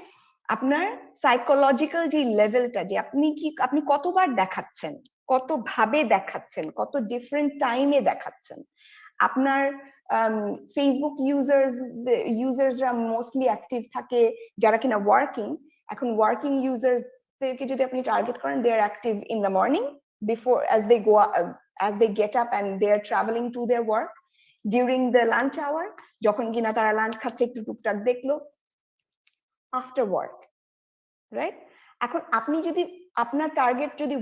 আপনার সাইকোলজিক্যাল যে লেভেলটা, যে আপনি কতবার দেখাচ্ছেন, কত ভাবে দেখাচ্ছেন, কত ডিফারেন্ট টাইমে দেখাচ্ছেন, আপনার ফেসবুক ইউজার্সরা মোস্টলি অ্যাক্টিভ থাকে যারা কিনা ওয়ার্কিং। এখন ওয়ার্কিং ইউজার্সদেরকে যদি আপনি টার্গেট করেন, they are active in the morning before as they get up and they are traveling to their work, during the lunch hour যখন কিনা তারা লাঞ্চ খাচ্ছে একটু টুকটাক দেখলো, after work, right? এখন আপনি যদি আপনার টার্গেট যদি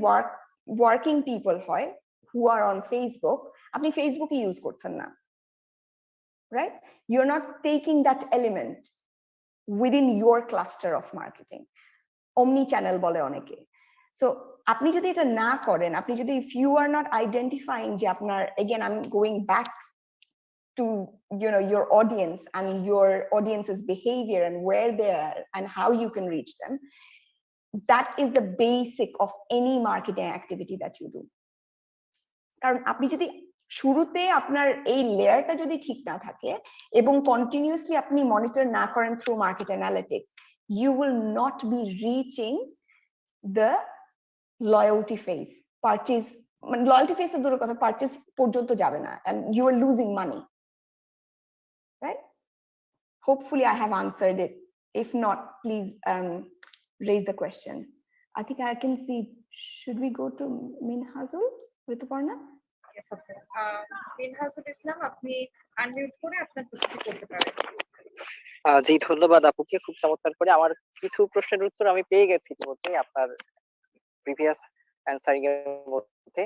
ওয়ার্কিং পিপল হয় who are on Facebook, আপনি ফেসবুক ইউজ করছেন না, right? You're not taking that element within your cluster of marketing. omni channel বলে অনেকে। So আপনি যদি এটা না করেন, আপনি যদি if you are not identifying যে আপনার, again I'm going back to your audience and your audience's behavior and where they are and how you can reach them, that is the basic of any marketing activity that you do. কারণ আপনি যদি শুরুতে আপনার এই লেয়ারটা যদি ঠিক না থাকে এবং কন্টিনিউয়াসলি আপনি মনিটর না করেন through market analytics, you will not be reaching the loyalty phase. Purchase, loyalty phase তো দূরের কথা, পারচেজ পর্যন্ত যাবে না, and you are losing money, right? Hopefully I have answered it. If not, please raise the question. I think I can see, should we go to Minhazul Rituparna? Yes, okay. Minhazul Islam, আপনি unmute করে আপনার প্রশ্ন করতে পারেন। জি, ধন্যবাদ আপুকে, খুব চমৎকার করে আমার কিছু প্রশ্নের উত্তর আমি পেয়ে গেছি ইতিমধ্যে আপনার প্রিভিয়াস অ্যানসারিং এর মধ্যে।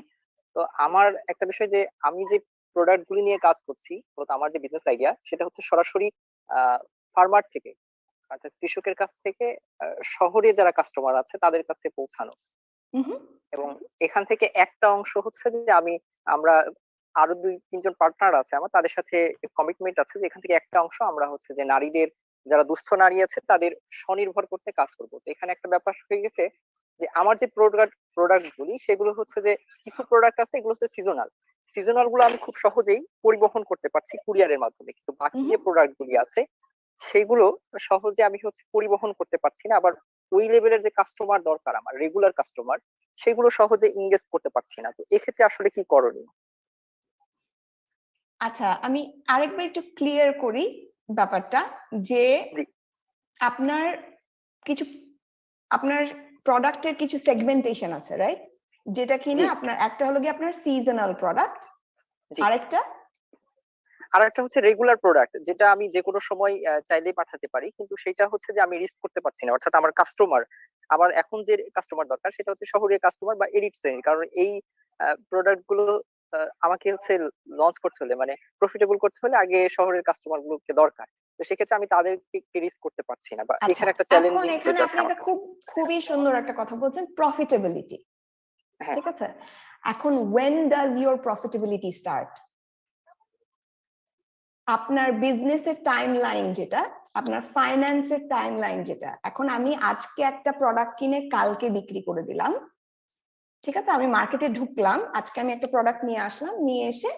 তো আমার একটা বিষয় যে আমি যে প্রোডাক্ট গুলি নিয়ে কাজ করছি, আমার যে বিজনেস আইডিয়া সেটা হচ্ছে সরাসরি ফার্মার থেকে, অর্থাৎ কৃষকের কাছ থেকে শহরে যারা কাস্টমার আছে তাদের কাছে পৌঁছানো। এবং এখান থেকে একটা অংশ হচ্ছে যে আমরা আরো 2-3 জন পার্টনার আছে আমার, তাদের সাথে কমিটমেন্ট আছে যে এখান থেকে একটা অংশ আমরা হচ্ছে যে নারীদের, যারা দুস্থ নারী আছে তাদের স্বনির্ভর করতে কাজ করবো। তো এখানে একটা ব্যাপার হয়ে গেছে যে আমার যে প্রোডাক্ট গুলি সেগুলো হচ্ছে যে কিছু প্রোডাক্ট আছে এগুলো হচ্ছে সিজনাল গুলো আমি খুব সহজেই পরিবহন করতে পারছি কুরিয়ারের মাধ্যমে, কিন্তু বাকি যে প্রোডাক্ট গুলি আছে সেগুলো সহজে আমি হচ্ছে পরিবহন করতে পারছি না। আবার ওই লেভেলের যে কাস্টমার দরকার আমার, রেগুলার কাস্টমার, সেগুলো সহজে এনগেজ করতে পারছি না। তো এক্ষেত্রে আসলে কি করণীয়? আচ্ছা, আমি আরেকবার একটু ক্লিয়ার করি ব্যাপারটা, যে আপনার প্রোডাক্টের কিছু সেগমেন্টেশন আছে, রাইট? যেটা কিনা আপনার একটা হলো কি আপনার সিজনাল প্রোডাক্ট, আরেকটা হচ্ছে রেগুলার প্রোডাক্ট, যেটা আমি যে কোনো সময় চাইলেই পাঠাতে পারি, কিন্তু সেটা হচ্ছে যে আমি রিস্ক করতে পারছি না। অর্থাৎ আমার এখন যে কাস্টমার দরকার সেটা হচ্ছে শহরের কাস্টমার বা এলিট শ্রেণীর, কারণ এই প্রোডাক্ট গুলো আমাকে হচ্ছে লঞ্চ করতে হলে, মানে প্রফিটেবল করতে হলে আগে শহরের কাস্টমার গুলোকে দরকার। তো সেক্ষেত্রে আমি তাদেরকে রিস্ক করতে পারছি না, বা এখানে একটা চ্যালেঞ্জিং এখানে আপনি একটা খুবই সুন্দর একটা কথা বলছেন, প্রফিটেবিলিটি। ঠিক আছে, এখন when does your profitability start? আপনার বিজনেসের টাইমলাইন যেটা, আপনার ফাইন্যান্সের টাইমলাইন যেটা, এখন আমি আজকে একটা প্রোডাক্ট কিনে কালকে বিক্রি করে দিলাম, ঠিক আছে, আমি মার্কেটে ঢুকলাম, আজকে আমি একটা প্রোডাক্ট নিয়ে আসলাম, নিয়ে এসে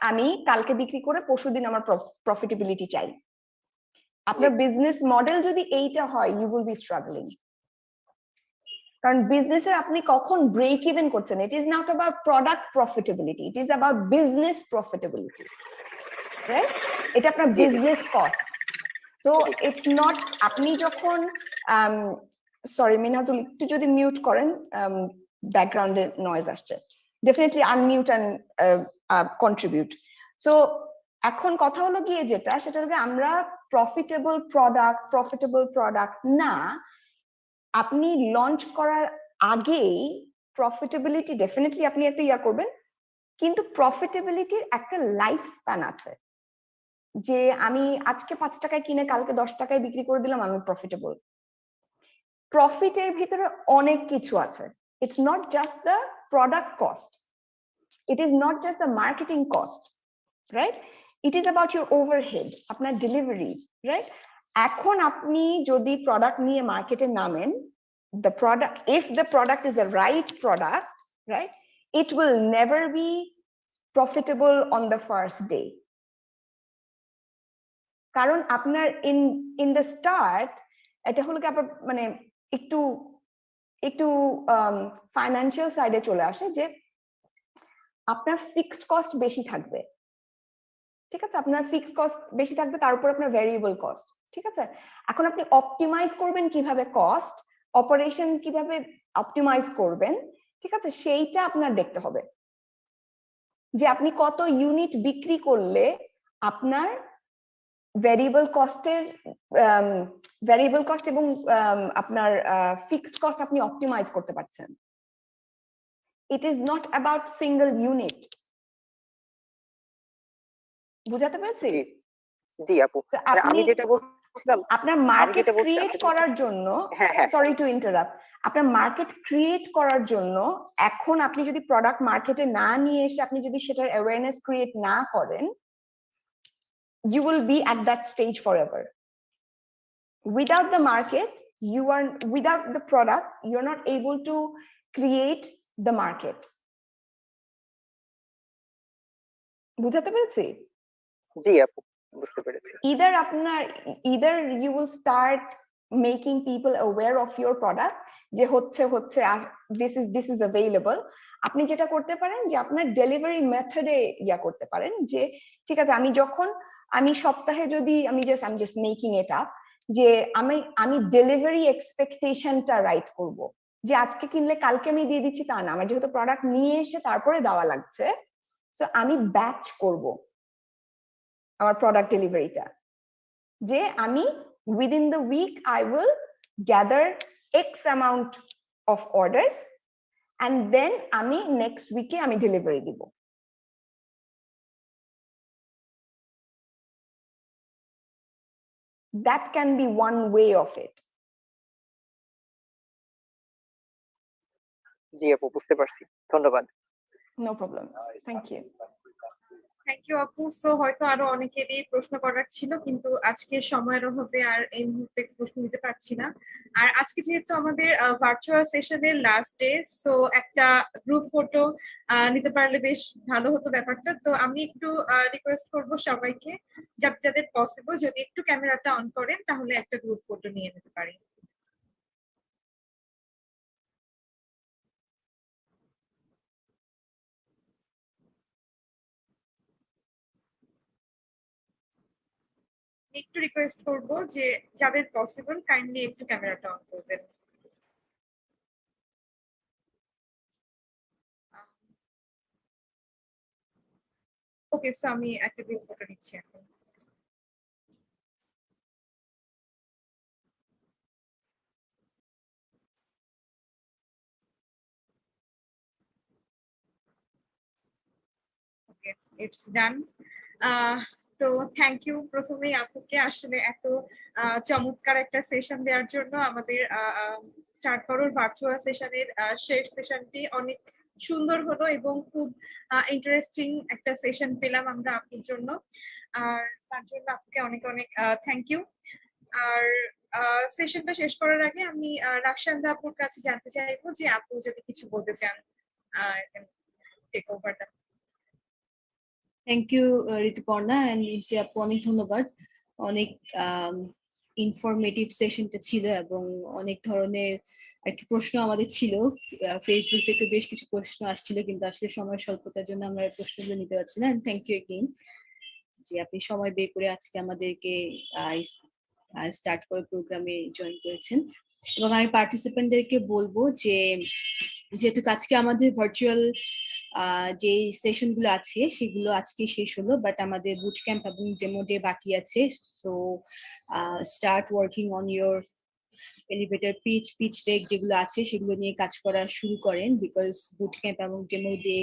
আমি কালকে বিক্রি করে পরশুদিন আমার প্রফিটেবিলিটি চাই। আপনার বিজনেস মডেল যদি এইটা হয়, ইউ উইল বি স্ট্রাগলিং। কারণ বিজনেসের আপনি কখন ব্রেক ইভেন করছেন, it is not about product profitability, it is about business profitability, right? এটা আপনার business cost. So it's not, আপনি যখন সরি মিনহাজুল, একটু যদি মিউট করেন, ব্যাকগ্রাউন্ডে নয়েজ আসছে, definitely unmute and contribute. So এখন কথা হলো গিয়ে যেটা, সেটা হলো আমরা প্রফিটেবল প্রোডাক্ট না, আপনি লঞ্চ করার আগেই প্রফিটেবিলিটি ডেফিনেটলি আপনি একটা করবেন, কিন্তু প্রফিটেবিলিটির একটা লাইফ স্প্যান আছে। যে আমি আজকে 5 টাকায় কিনে কালকে 10 টাকায় বিক্রি করে দিলাম, আমি প্রফিটেবল। প্রফিটের ভিতরে অনেক কিছু আছে। It's not just the product cost, it is not just the marketing cost, right? It is about your overhead, আপনার ডেলিভারি, রাইট? এখন আপনি যদি প্রোডাক্ট নিয়ে মার্কেটে নামেন, the product, if the product is the right product, right, it will never be profitable on the first day. কারণ আপনার in the start এটা হলো কি আপনার মানে একটু একটু ফাইন্যান্সিয়াল সাইডে চলে আসে, যে আপনার ফিক্সড কস্ট বেশি থাকবে, ঠিক আছে? আপনার ফিক্সড কস্ট বেশি থাকবে, তার উপর আপনার ভ্যারিয়েবল কস্ট, ঠিক আছে? এখন আপনি অপটিমাইজ করবেন কিভাবে কস্ট, অপারেশন কিভাবে অপটিমাইজ করবেন, ঠিক আছে? সেইটা আপনার দেখতে হবে যে আপনি কত ইউনিট বিক্রি করলে আপনার ভ্যারিয়েবল কস্ট এবং আপনার ফিক্সড কস্ট আপনি অপটিমাইজ করতে পারছেন। It is not about single unit. বুঝাতে পেরেছি? জি আপু, আমি যেটা বলছিলাম, আপনার মার্কেট ক্রিয়েট করার জন্য, সরি টু ইন্টারাপ্ট, আপনার মার্কেট ক্রিয়েট করার জন্য এখন আপনি যদি প্রোডাক্ট মার্কেটে না নিয়ে এসে আপনি যদি সেটার অ্যাওয়ারনেস ক্রিয়েট না করেন, you will be at that stage forever. Without the market, without the product, you're not able to create the market. বুঝাতে পেরেছি? জি আপু, বুঝতে পেরেছি। either you will start making people aware of your product, যে হচ্ছে this is available. আপনি যেটা করতে পারেন যে আপনার ডেলিভারি মেথডে করতে পারেন, যে ঠিক আছে আমি সপ্তাহে যদি I'm just making it up, যে আমি ডেলিভারি এক্সপেকটেশনটা রাইট করব, যে আজকে কিনলে কালকে আমি দিয়ে দিচ্ছি তা না, আমার যেহেতু প্রোডাক্ট নিয়ে এসে তারপরে দেওয়া লাগছে, সো আমি ব্যাচ করব আমার প্রোডাক্ট ডেলিভারিটা, যে আমি within the week I will gather X amount of orders and then আমি next week আমি ডেলিভারি দিব। That can be one way of it. জি আপু, বুঝতে পারছি, ধন্যবাদ। No problem, thank you. Thank you আপু। সো হয়তো আরো অনেকেরই প্রশ্ন করার ছিল, কিন্তু আজকে সময়ের অভাবে আর এই মুহূর্তে প্রশ্ন নিতে পারছি না। আর আজকে যেহেতু আমাদের ভার্চুয়াল সেশনের লাস্ট ডে, সো একটা গ্রুপ ফটো নিতে পারলে বেশ ভালো হতো ব্যাপারটা। তো আমি একটু রিকোয়েস্ট করব সবাইকে, যাদের পসিবল যদি একটু ক্যামেরাটা অন করেন তাহলে একটা গ্রুপ ফটো নিয়ে নিতে পারি। একটু রিকোয়েস্ট করব যে যাদের পসিবল কাইন্ডলি একটু ক্যামেরাটা অন করবেন। ওকে, সো আমি একটা গ্রুপ ফটো নিচ্ছি এখন। ওকে, ইটস ডান। তো থ্যাংক ইউ প্রথমেই আপুকে আসলে এত চমৎকার একটা সেশন দেওয়ার জন্য। আমাদের স্টার্ট করোর ভার্চুয়াল সেশনের শেষ সেশনটি অনেক সুন্দর হলো এবং খুব ইন্টারেস্টিং একটা সেশন পেলাম আমরা আপুর জন্য। আর তার জন্য আপুকে অনেক অনেক থ্যাংক ইউ। আর সেশনটা শেষ করার আগে আমি রাকসান্দা আপুর কাছে জানতে চাইবো যে আপু যদি কিছু বলতে চান, take over the. Thank you Rituparna and ইনসি আপু, অনেক ধন্যবাদ। অনেক ইনফরমেটিভ সেশনটা ছিল এবং অনেক ধরনের একটা প্রশ্ন আমাদের ছিল। ফেসবুক থেকে বেশ কিছু প্রশ্ন আসছিল, কিন্তু আসলে সময় স্বল্পতার জন্য আমরা প্রশ্নগুলো নিতে পারছি না। থ্যাংক ইউ এগেইন যে আপনি সময় বের করে আজকে আমাদেরকে স্টার্ট করে প্রোগ্রামে জয়েন করেছেন। এবং আমি পার্টিসিপেন্টদেরকে বলবো যে যেহেতু আজকে আমাদের ভার্চুয়াল যে সেশন গুলো আছে সেগুলো আজকে শেষ হলো, বাট আমাদের বুট ক্যাম্প এবং ডেমো ডে বাকি আছে। So start working on your elevator pitch deck যেগুলো আছে সেগুলো নিয়ে কাজ করা শুরু করেন, বিকজ বুট ক্যাম্প এবং ডেমো ডে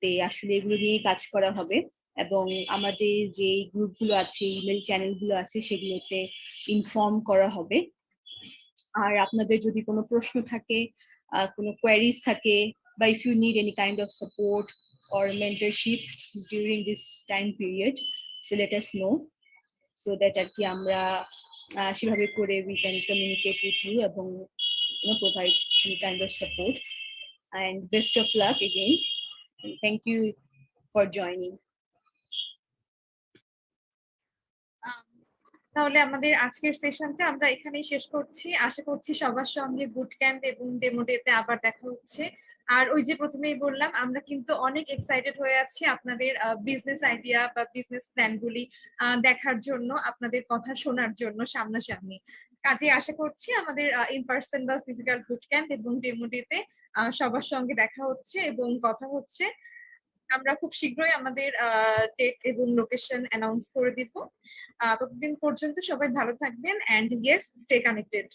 তে আসলে এগুলো নিয়ে কাজ করা হবে। এবং আমাদের যে গ্রুপগুলো আছে, ইমেল চ্যানেলগুলো আছে, সেগুলোতে ইনফর্ম করা হবে। আর আপনাদের যদি কোনো প্রশ্ন থাকে, কোনো কোয়ারিজ থাকে, বা if you need any kind of support or mentorship during this time period, so let us know, so that আর কি আমরা সেভাবে করে we can communicate with you এবং provide any kind of support. And best of luck again. And thank you for joining. তাহলে আমাদের আজকের সেশনটা আমরা এখানেই শেষ করছি। আশা করছি সবার সঙ্গে বুট ক্যাম্প এবং ডেমো ডেতে আবার দেখা হচ্ছে। আর ওই যে প্রথমেই বললাম, আমরা কিন্তু অনেক এক্সাইটেড হয়ে আছি আপনাদের বিজনেস আইডিয়া বা বিজনেস প্ল্যান গুলি দেখার জন্য, আপনাদের কথা শোনার জন্য সামনাসামনি। কাজে আশা করছি আমাদের ইন পার্সন বা ফিজিক্যাল বুট ক্যাম্প এবং ডেমো ডেতে সবার সঙ্গে দেখা হচ্ছে এবং কথা হচ্ছে। আমরা খুব শীঘ্রই আমাদের ডেট এবং লোকেশন অ্যানাউন্স করে দিব। ততদিন পর্যন্ত সবাই ভালো থাকবেন, and yes, stay connected.